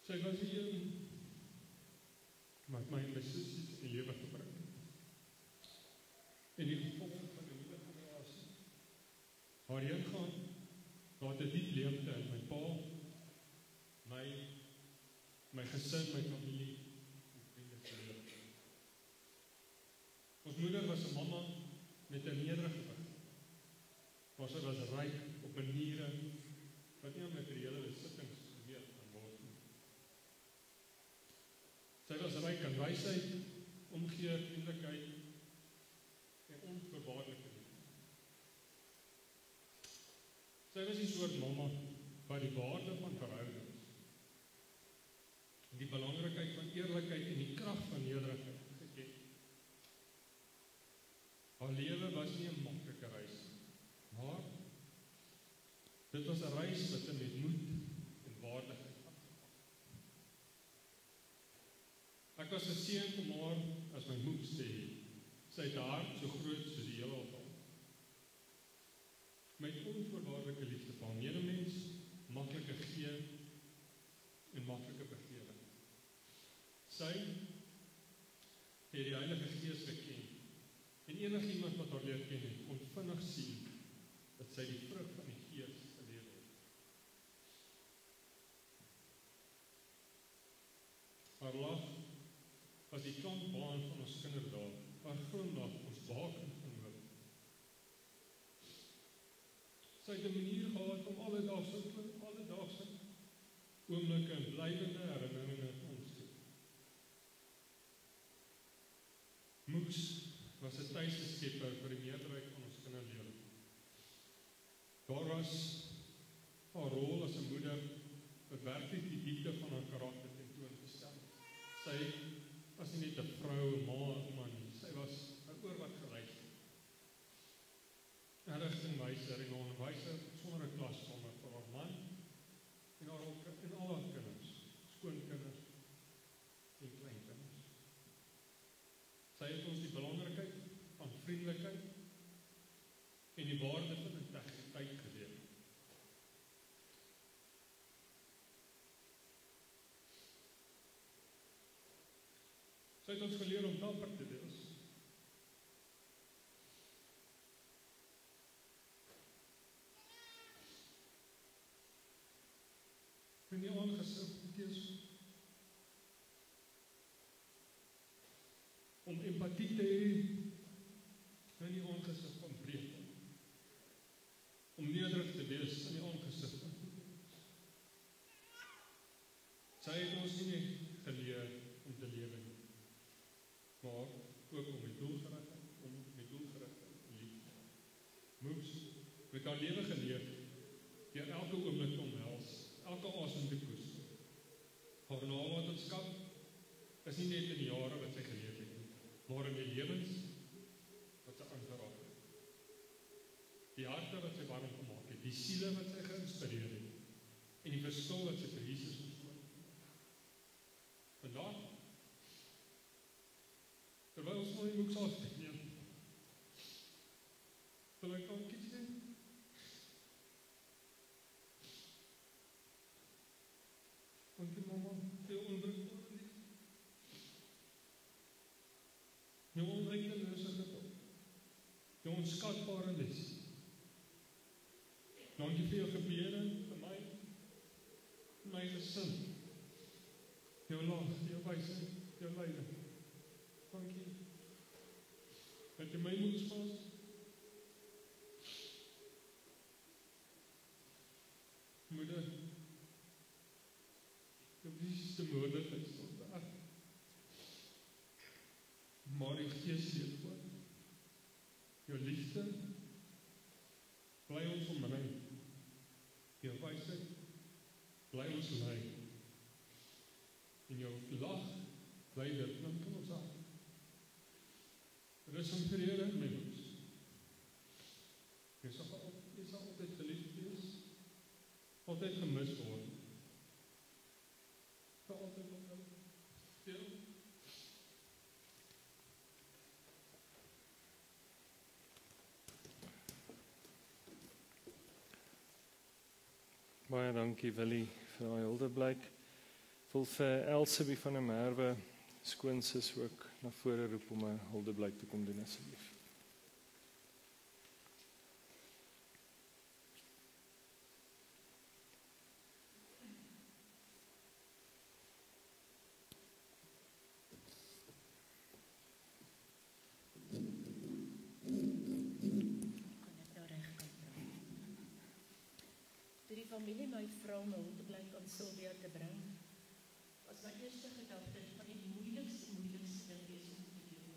Sy was die een wat my en my sussies in die lewe gebring het. En die gevolg van die nuwe generasie, waarheen gaan, daar het 'n diep leemte in my pa, my gesin, my familie, ons moeder was 'n mamma met 'n nederige hart. Maar sy was ryk op maniere wat nie aan materiële besittings geweet kan word nie. Sy was ryk aan wysheid, omgee, vriendelikheid en onvoorwaardelike liefde. Sy was die soort mamma wat die waarde van verhoudings, die belangrikheid van eerlikheid en die krag van nederigheid geken. Dit was 'n reis wat met moed en waardigheid afgepak. Ek was geseënd om haar as my moeds te hê. Sy het 'n hart so groot soos die heelal. My onvoorwaardelike liefde vir haar medemens, maklike gee en maklike begewe. Sy het die Heilige Gees geken en enigiemand wat haar leer ken het, kon vinnig sien dat sy die vrug van die Gees geleef het. Haar lag was die klankbaan van ons kinderdae, haar glimlag ons baken van hoop. Sy het 'n manier gehad om alledaagse oomblikke en blywende herinneringe aan ons te gee. Moes was 'n tuiste skepper vir die meerderheid van ons kinderlewe. Daar was haar rol as 'n moeder wat werklik die diepte van haar karakter tentoongestel. Sy was nie net 'n vrou, 'n ma, 'n ouma nie. Sy was 'n oor wat geluister. 'n rigtingwyser en 'n onderwyser sonder 'n klaskamer vir haar man en al haar kinders, skoonkinders en kleinkinders. Sy het ons die belangrikheid van vriendelikheid en die waarde van integriteit geleer. Sy het ons geleer om dapper te wees. En die aangesig kies om empatie te hê in die aangesig van breedte. Om nederig te wees in die aangesig van goedheid. Sy het ons nie net geleer om te lewe nie, maar ook om met doelgerigtheid te lief. Moes met haar lewe geleef deur elke oomblik te omhels, elke asem te koester. Haar nalatenskap is nie net in die jare wat sy geleef het nie, maar in die lewens wat sy aangeraak het. Die harte wat sy warm gemaak het, die siele wat sy geïnspireer het, en die verskil wat sy vir Jesus moes maak. Vandaag, terwyl ons mooi boeks afneem, wil ek ook iets sê. Want die mama, die onbruikbare liefde. Die oneindelose geduld. Die onskatbare les. Dankie vir jou gebede, vir my gesin. Jou lag, jou wysheid, jou leiding. Dankie. Dat jy my moes pas. Moeder, jou liefste moederheid sal daar. Maar die Gees leef voort. Jou liefde bly ons omring. Jou wysheid bly ons lei. En jou lag bly dit klink in ons hart. Rus en vrede in my huis. Jy sal altyd geliefd wees, altyd gemis word. Vir altyd onthou. Baie dankie Willie vir daai huldeblyk. Wil vir Elsabie van der Merwe skoonsis ook na vore roep om 'n huldeblyk te kom doen asseblief. Familie my vrou my huldeblyk aan Sylvia te bring, was my eerste gedagte van die moeilikste ding wees om te doen.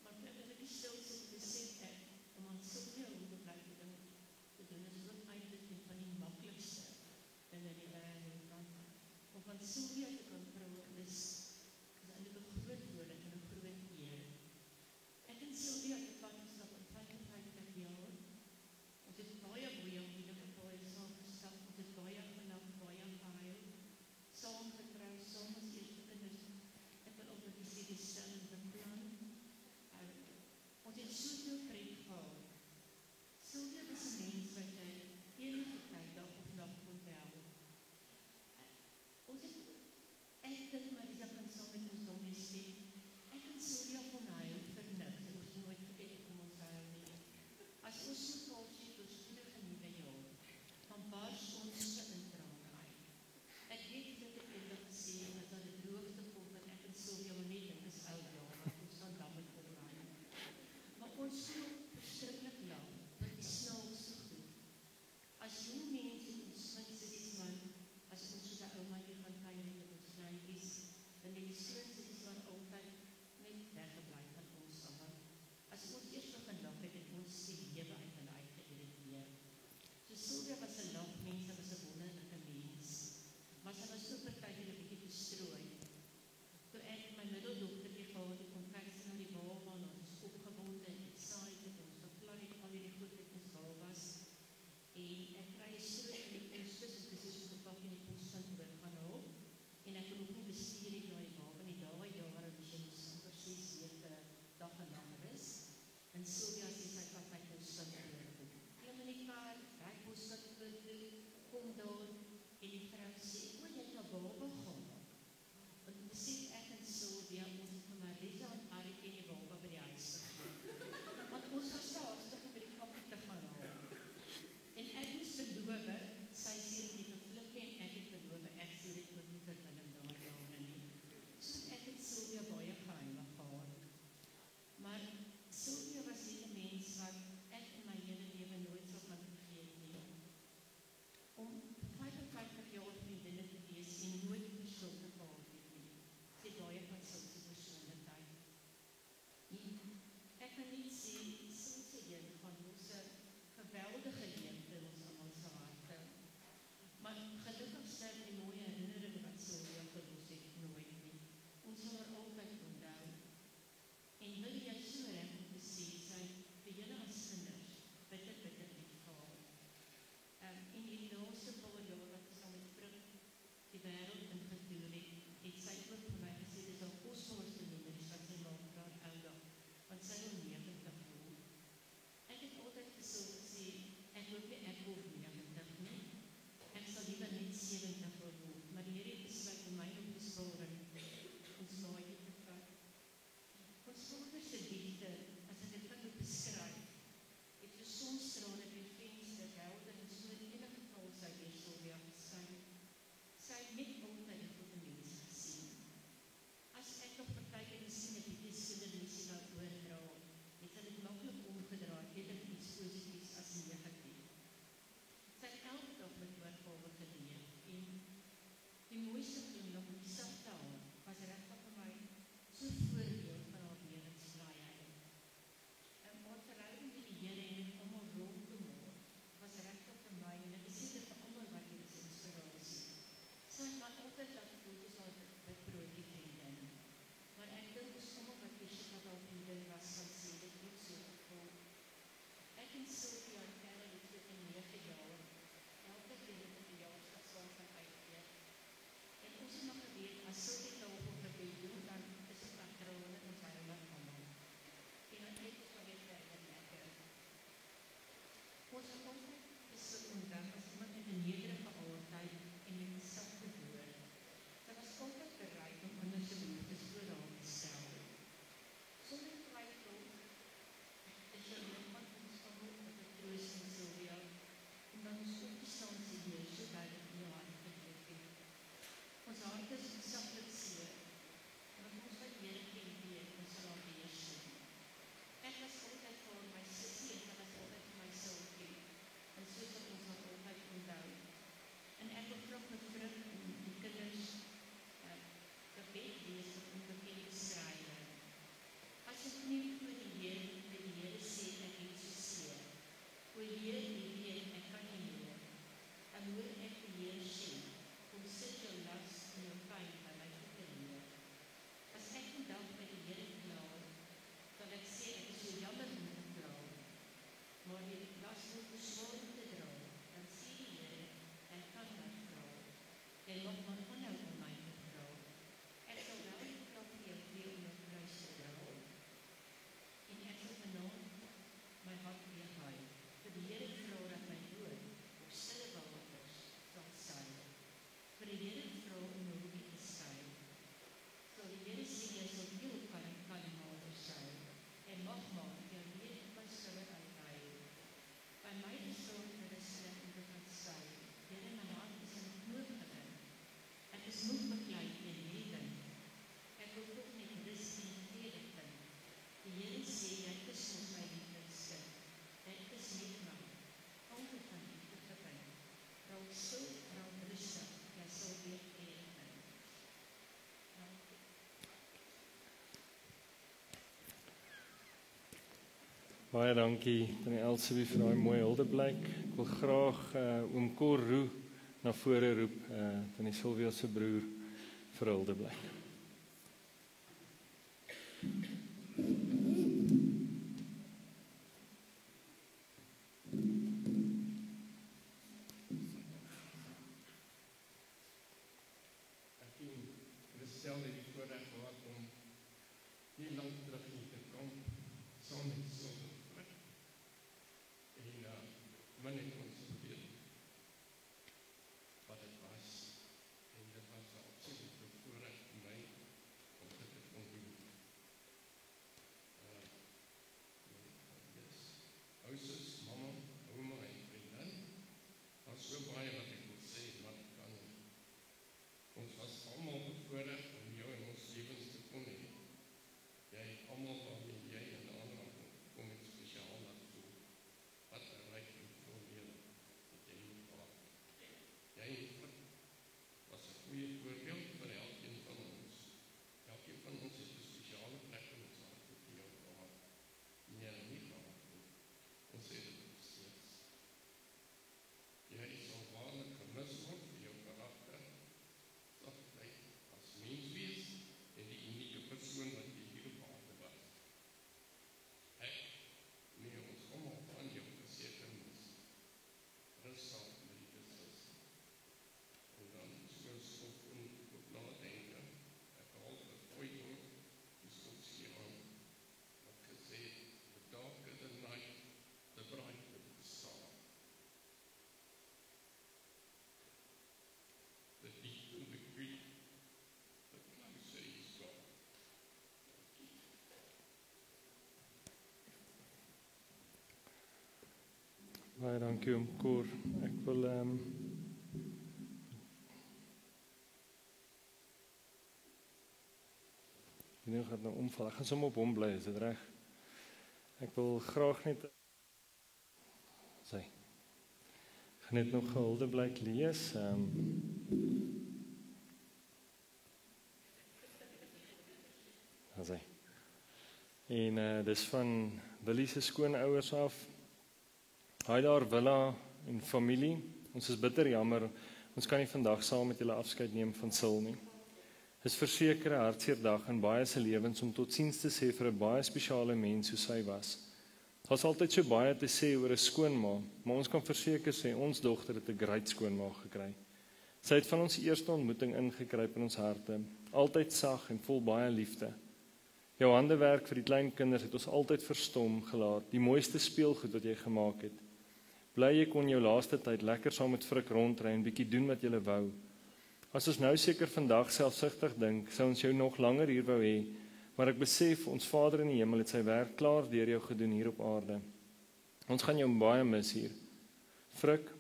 Maar ek het die stilste besef om aan Sylvia huldeblyk te doen is ook eintlik een van die maklikste dinge die wêreld kan. Om van Sylvia te kan trouwen is eintlik 'n groot voorreg en 'n groot eer. Ek en Sylvia het 'n partnerskap van 55 jaar. Ons het baie moeilike Die mooiste glimlach en die sagte haar was regtig vir my so voorbeeld van haar lewensvryheid. Haar verhouding met die Here en dit almal rondom haar was regtig vir my en ek sê dit vir almal wat hier is inspirasie. Sy het my altyd laat voel soos haar witbroodjie vriendin. Maar ek dink ons almal wat hier sit wat haar vriendin was sal sê dit het so gevoel. Ek en Sylvia en Carol het vir 9 jaar elke keer in die verjaarsdag saam gaan uitgeet. En ons het nog geweet, as Sylvia nou op gebed doen, dan is het patroon en ons huil met almal. En dan eet ons maar weer verder lekker. Ons het altyd gesit onthou as iemand met 'n nederige aardheid en met 'n sagte woord. Sy was altyd bereid om ander se behoeftes voor haar te stel. Sonder twyfel is jou iemand ons almal met 'n troos en Sylvia, omdat ons opgestaan se Heer so duidelik in jou hart geleef het. Ons hart is ontsaglik seer, en as ons wat Here ken weet, ons sal haar weer sien. Ek was altyd vir my sussie en sy was altyd vir my Sylvie, en so sal ons haar altyd onthou. En ek wil graag bevrug om die kinders gebed lees van onbekende skrywe. As ek nie voor die Here sê ek het so seer, o Heer, die weet ek kan nie meer, dan hoor ek die Here sê, kom sit jou las en jou pyn by my voete neer. As ek vandag by die Here kla, sal ek sê ek is so jammer om te kla, maar die las moet te swaar om te dra, dan sê die Here, ek kan my vra, jy mag maar aanhou om my te vra. Ek sal wel die klap vir jou gee om jou kruis te dra, en ek sal vanaand my hart weer huil, vir die Here vra dat my dood op stille waters sal seil. Vir die Here vra om 'n hoekie te skuil. Sal die Here sê jy sal heel kan water seil, en mag maar jou leed op my skouer uithuil. By my gestaan vir 'n slik om te gaan skuil. Here, my hart is in knoop gewin. Ek is moeg beklei en leven. Ek wil toch net rus en vrede vind. Die Here sê, jy is ons my lieflingskind. Jy is net my, almal van liefde gebind. Raak stil, raak rustig, jy sal weer vrede vind. Baie dankie aan Elsabie vir daai mooi huldeblyk. Ek wil graag oom Cor Roux na vore roep, van die Sylvia se broer vir huldeblyk. Ek en Christel het die voorreg gehad om nie lank terug hier te kom, saam met Sylvia. En min het ons geweet wat het was, en dit was 'n absolute voorreg vir my om dit te kon doen. Ousus, mamma, ouma en vriendin, daar's so baie wat ek wil sê, maar ek kan nie. Ons was almal bevoorreg om jou in ons lewens te kon hê. Jy almal waarmee jy in aanraking kom en spesiaal laat voel. Wat 'n ryk en vol lewe het jy gehad. Jy was 'n goeie voorbeeld vir elkeen van ons. Elkeen van ons het 'n spesiale plek in ons hart vir jou gehad. Nee, nie gehad nie. Ons sê dit nog steeds. Jy sal waarlik gemis word vir jou karakter, sagtheid as mens wees en die unieke persoon wat jy hier op aarde was. Ek, nee, ons almal van jou verseker mis. Rustig met die beslissing. En dan soos op nadenken, ek haal vervoeding, die sosie aan, wat gesê, the darker the night, the brighter the star. The deeper the grief, the closer is God. Baie dankie oom Cor. Ek wil nou gaan nou omval. Ek gaan sommer op hom bly, is dit reg? Ek wil graag net Ek gaan net nog 'n huldeblyk lees. En dis van Willie se skoonouers af. Hy daar Willa en familie. Ons is bitter jammer. Ons kan nie vandag saam met julle afskeid neem van Sil nie. Is verseker 'n hartseer dag in baie se lewens om totsiens te sê vir 'n baie spesiale mens soos hy was. Daar's altyd so baie te sê oor 'n skoonma, maar ons kan verseker sê ons dogter het 'n great skoonma gekry. Sy het van ons eerste ontmoeting ingekruip in ons harte, altyd sag en vol baie liefde. Jou handewerk vir die klein kinders het ons altyd verstom gelaat, die mooiste speelgoed wat jy gemaak het. Bly jy kon jou laaste tyd lekker saam met Frik rondry en bietjie doen wat jy wou. As ons nou seker vandag selfsugtig dink, sou ons jou nog langer hier wou hê, maar ek besef ons Vader in die hemel het sy werk klaar deur jou gedoen hier op aarde. Ons gaan jou baie mis hier. Frik,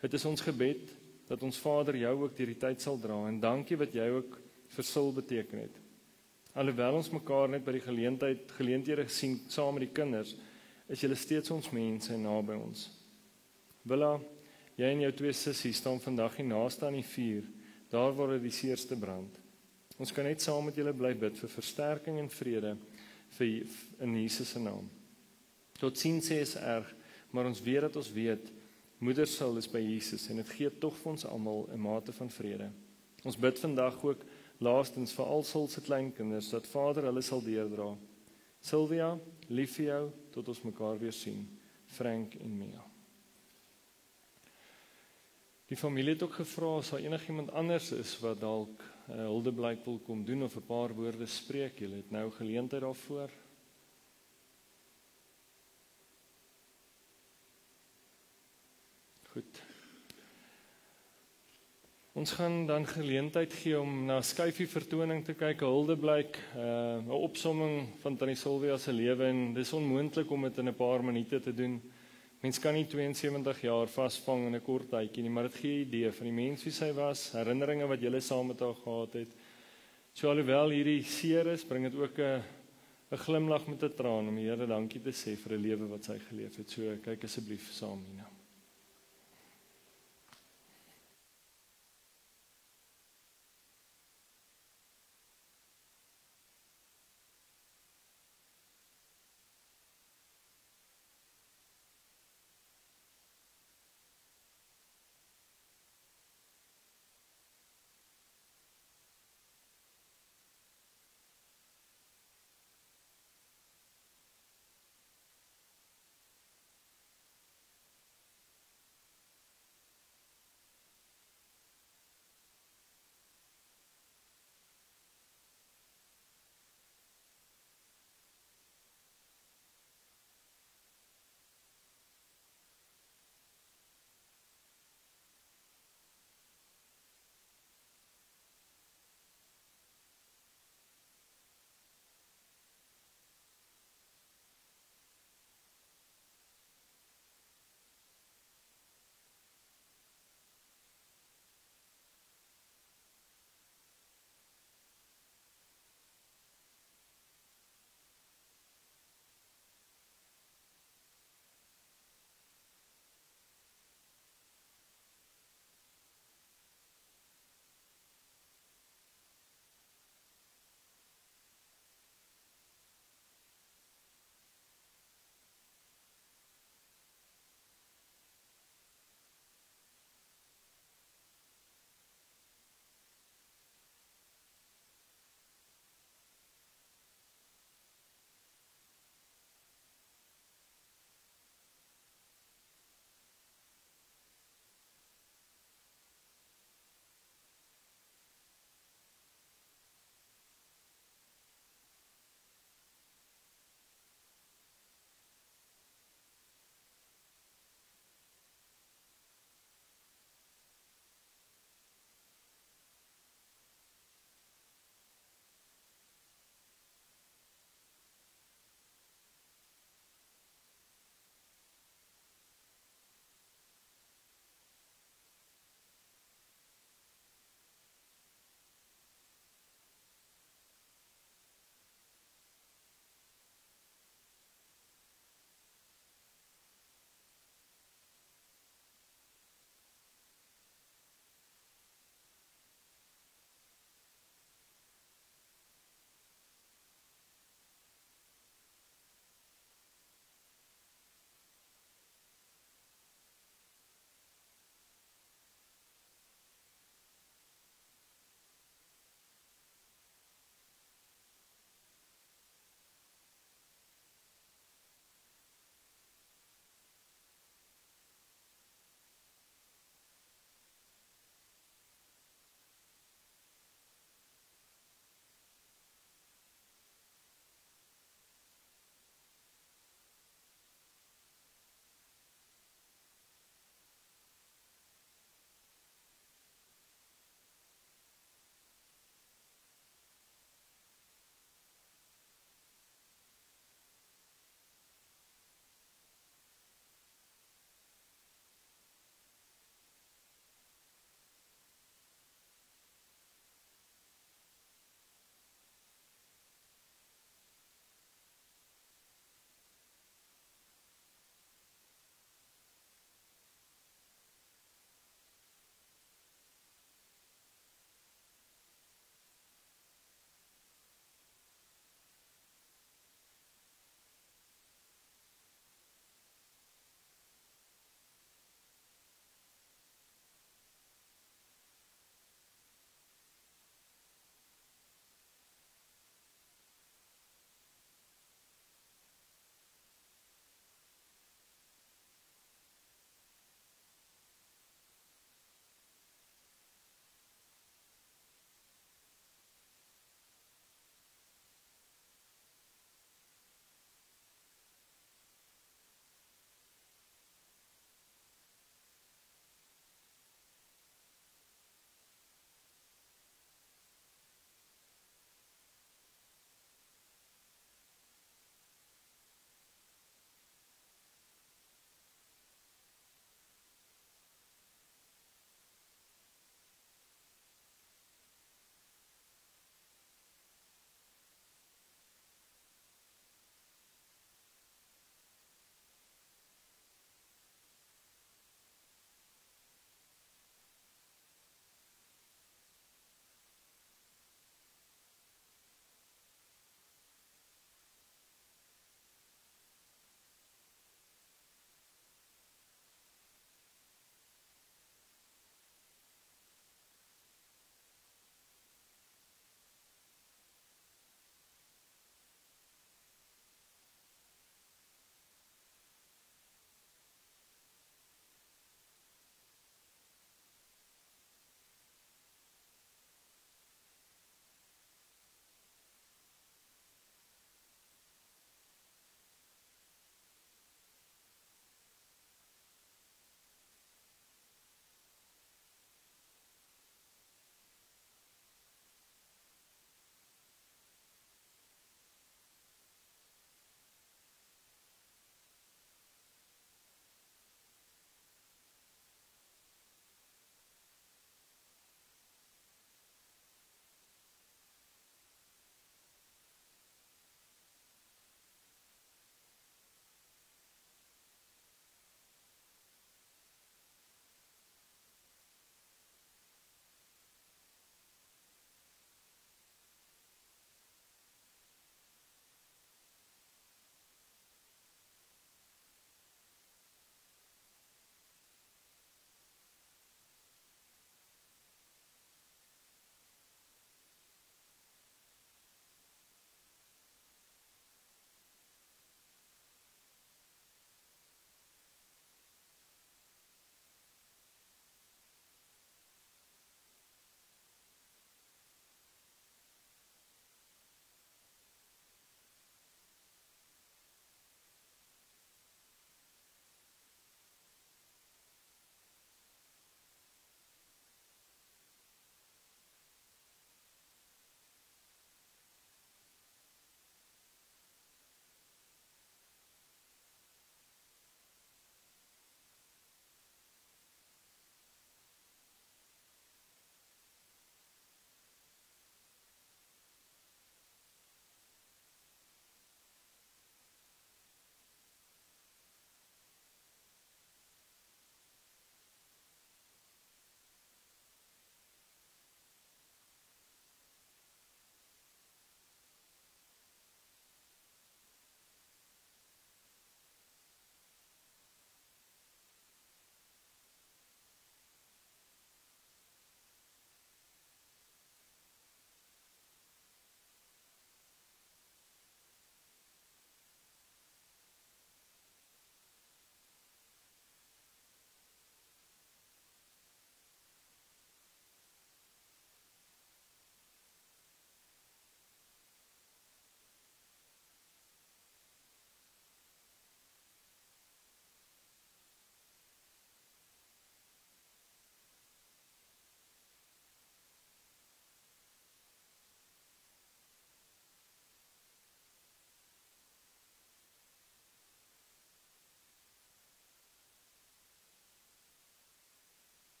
dit is ons gebed dat ons Vader jou ook deur die tyd sal dra en dankie wat jy ook vir Sil beteken het. Alhoewel ons mekaar net by die geleenthede gesien saam met die kinders, is julle steeds ons mense en naby ons. Willa, jy en jou 2 sissies staan vandag hier naaste aan die vuur, daar waar dit die seerste brand. Ons kan net saam met julle bly bid vir versterking en vrede in Jesus se naam. Totsiens sê is erg, maar ons weet dat ons weet, Moeder Sil is by Jesus en dit gee tog vir ons almal 'n mate van vrede. Ons bid vandag ook laastens vir al Sil se kleinkinders dat Vader hulle sal deurdra. Sylvia, lief vir jou tot ons mekaar weer sien. Frank en Mia. Die familie het ook gevra as daar enigiemand anders is wat dalk huldeblyk wil kom doen of 'n paar woorde spreek. Julle het nou geleentheid daarvoor. Goed. Ons gaan dan geleentheid gee om na skyfie vertoning te kyk, 'n huldeblyk, 'n opsomming van Tannie Sylvia se lewe en dis onmoontlik om dit in 'n paar minute te doen. Mens kan nie 72 jaar vasvang in 'n kort tydjie nie, maar dit gee 'n idee van die mens wie sy was, herinneringe wat jy saam met haar gehad het. So alhoewel hierdie seer is, bring dit ook 'n glimlag met 'n traan om die Here dankie te sê vir 'n lewe wat sy geleef het. So kyk asseblief saam hierna.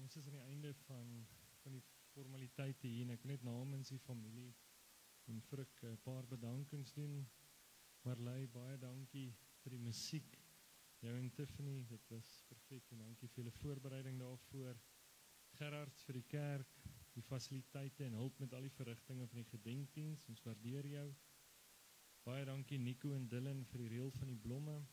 Ons is aan die einde van die formaliteite hier en ek wil net namens die familie en Frik 'n paar bedankings doen. Marley, baie dankie vir die musiek. Jou en Tiffany, dit was perfek en dankie vir julle voorbereiding daarvoor. Gerard vir die kerk, die fasiliteite en hulp met al die verrigtinge van die gedenkdiens. Ons waardeer jou. Baie dankie Nico en Dylan vir die reël van die blomme.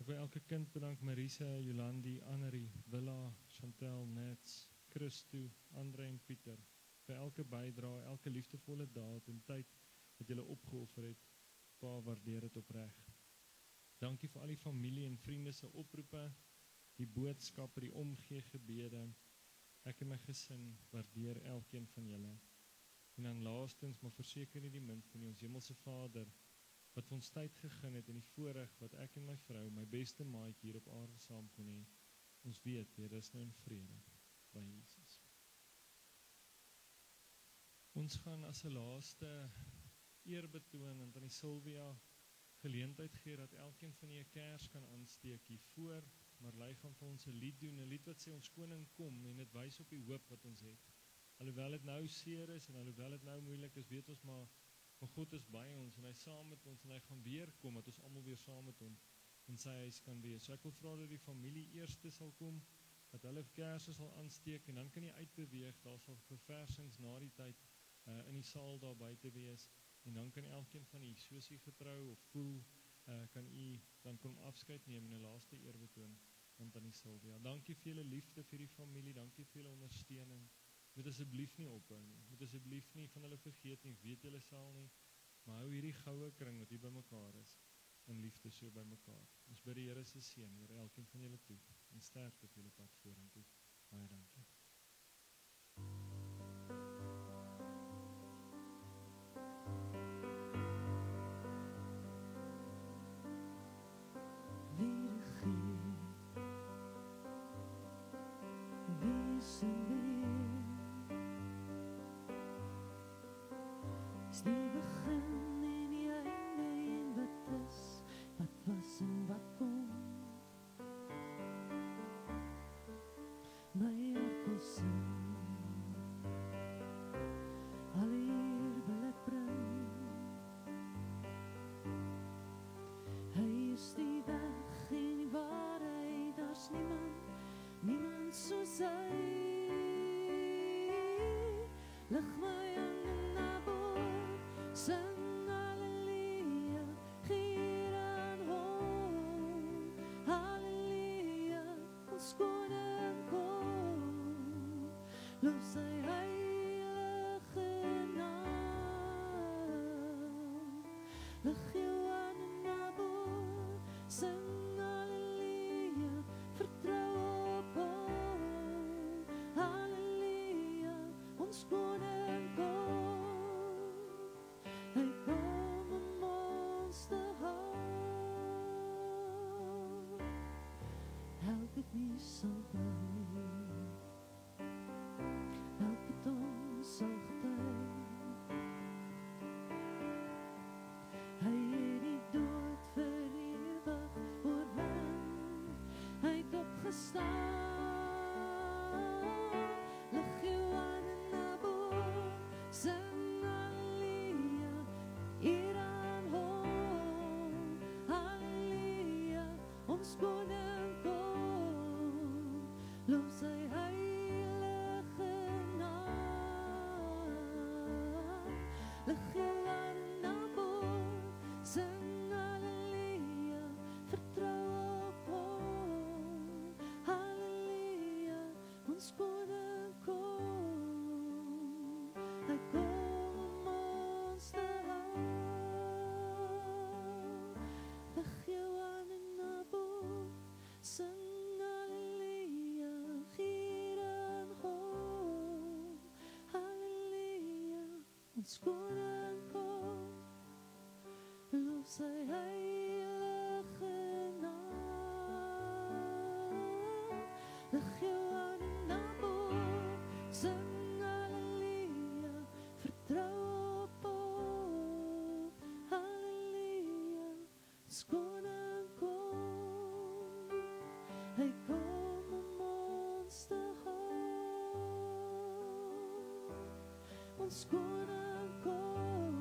Ek wil elke kind bedank, Marisa, Jolandi, Annerie, Willa, Chantel, Nets, Christo, Andre en Pieter, vir elke bydrae, elke liefdevolle daad en tyd wat julle opgeoffer het. Pa, waardeer dit opreg. Dankie vir al die familie en vriende se oproepe, die boodskappe, die omgee gebede. Ek en my gesin waardeer elkeen van julle. En dan laastens, maar verseker nie die minste nie, ons hemelse Vader, wat ons tyd gegee het en die voorreg wat ek en my vrou, my beste maatjie hier op aarde saam kon hê. Ons weet, hier is nou in vrede by Jesus. Ons gaan as 'n laaste eer betoon en aan die Sylvia geleentheid gee dat elkeen van julle 'n kers kan aansteek hier voor. Marley gaan vir ons 'n lied doen, 'n lied wat sê ons koning kom en dit wys op die hoop wat ons het. Alhoewel dit nou seer is en alhoewel dit nou moeilik is, weet ons maar God is by ons en hy saam met ons en hy gaan weer kom, dat ons almal weer saam met hom in sy huis kan wees. So ek wil vra dat die familie eerste sal kom, dat hulle kersse sal aansteek en dan kan jy uitbeweeg, daar sal verversings na die tyd in die saal daar buite wees en dan kan elkeen van u, soos u getrou of voel, kan u dan kom afskeid neem en 'n laaste eer betoon aan Tannie Sylvia. Dankie vir julle liefde vir die familie, dankie vir julle ondersteuning. Moet asseblief nie ophou nie, moet asseblief nie van hulle vergeet nie, weet julle sal nie, maar hou hierdie goue kring wat hier by mekaar is, in liefde so by mekaar. Ons bid die Here se seën oor elkeen van julle toe, en sterkte op julle pad vorentoe. Baie dankie. Ons koning kom, lof sy heilige naam. Lig jou aan en na bo, sing halleluja, vertrou op hom. Halleluja, ons koning kom, hy kom om ons te ons koning kom,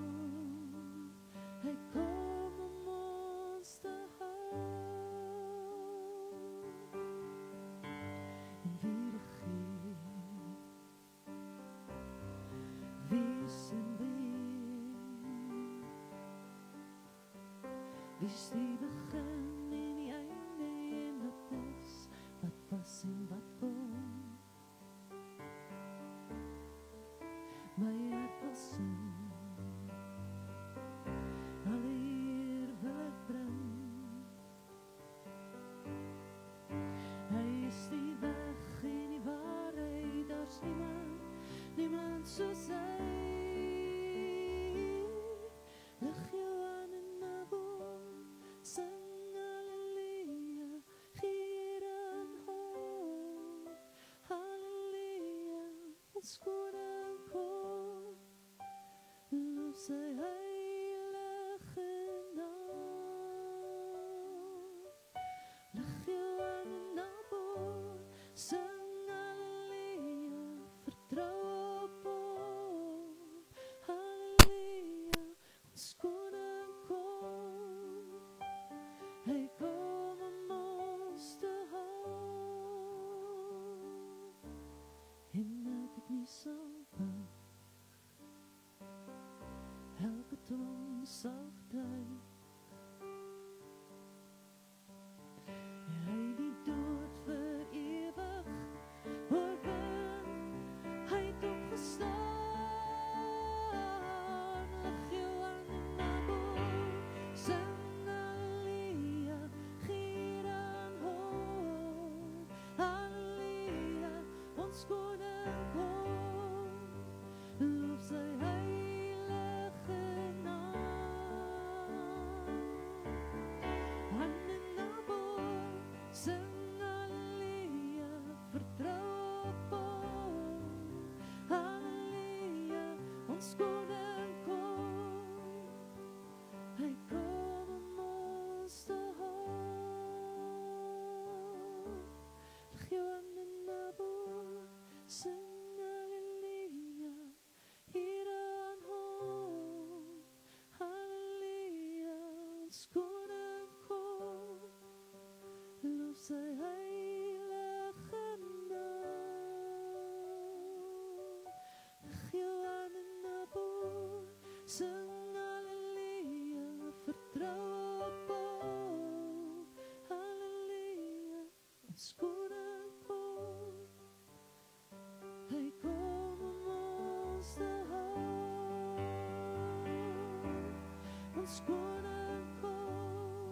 hy kom om ons te hou. En wie regeer, wie is en wie is die begin en die einde en wat is, wat was en wat kom. My hart wil sing, alle eer wil ek bring. Hy is die weg en die waarheid, daar's niemand soos hy. Lig jou aan en na boom, sing halleluja, gier en hoop. Halleluja, ons koning kom, loof sy heilige naam. Lig jou aan en na boom, sing halleluja, vertrou op hom. Halleluja, ons koning kom, hy kom om ons te hou. En dat ek nie sal bang, elke tong sal getuig, hy die dood vir ewig oorwin, hy het opgestaan. Lig jou aan en na boom, sing halleluja, gier en hoop. Halleluja, ons koning kom, loof sy heilige naam. Aan en na boom, sing halleluja, vertrou op hom. Halleluja, ons koning kom, hy kom om ons te hou. Lig jou aan en na boom, sing halleluja, hier aan hom. Halleluja, ons koning kom, loof sy heilige naam. Lig jou aan en na boom, sing halleluja, vertrou op hom. Halleluja, ons koning kom, hy kom om ons te hou. Ons koning kom,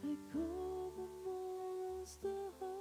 hy kom om ons te hou.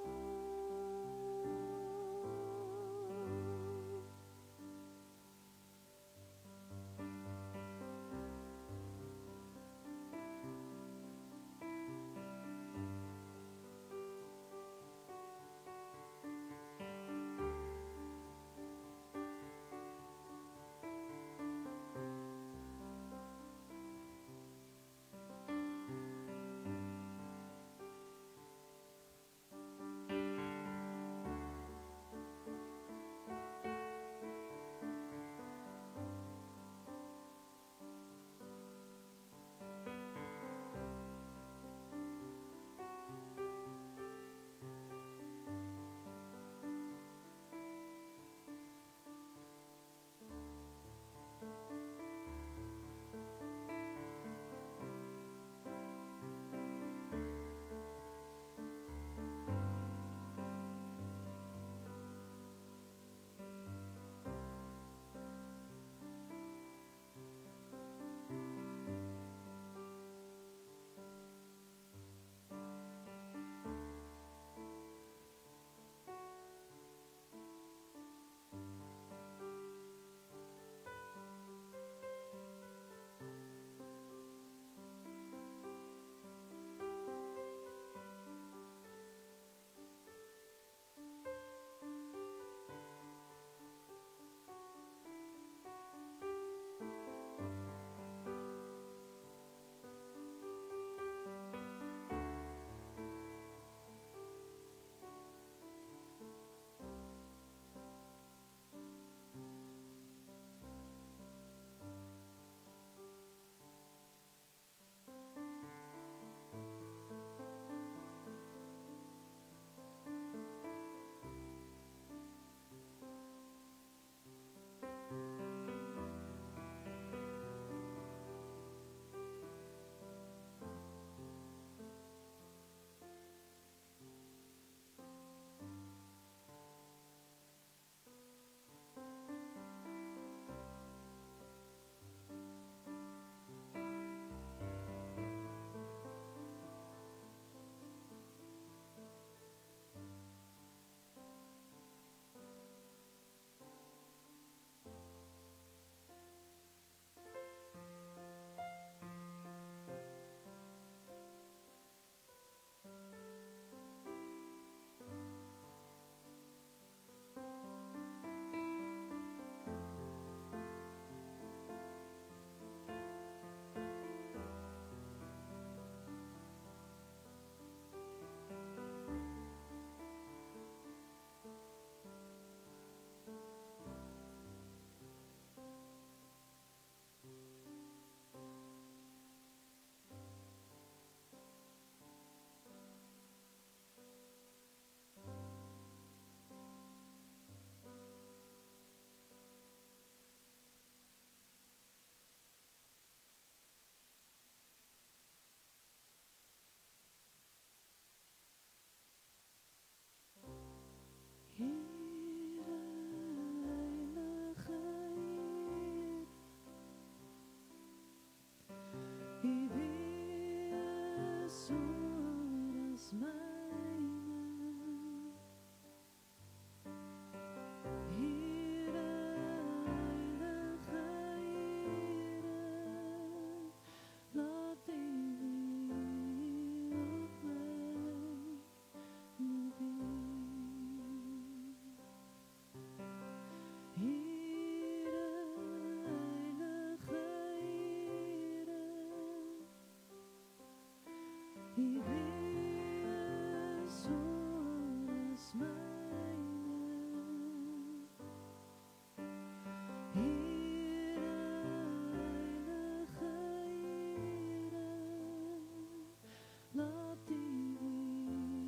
my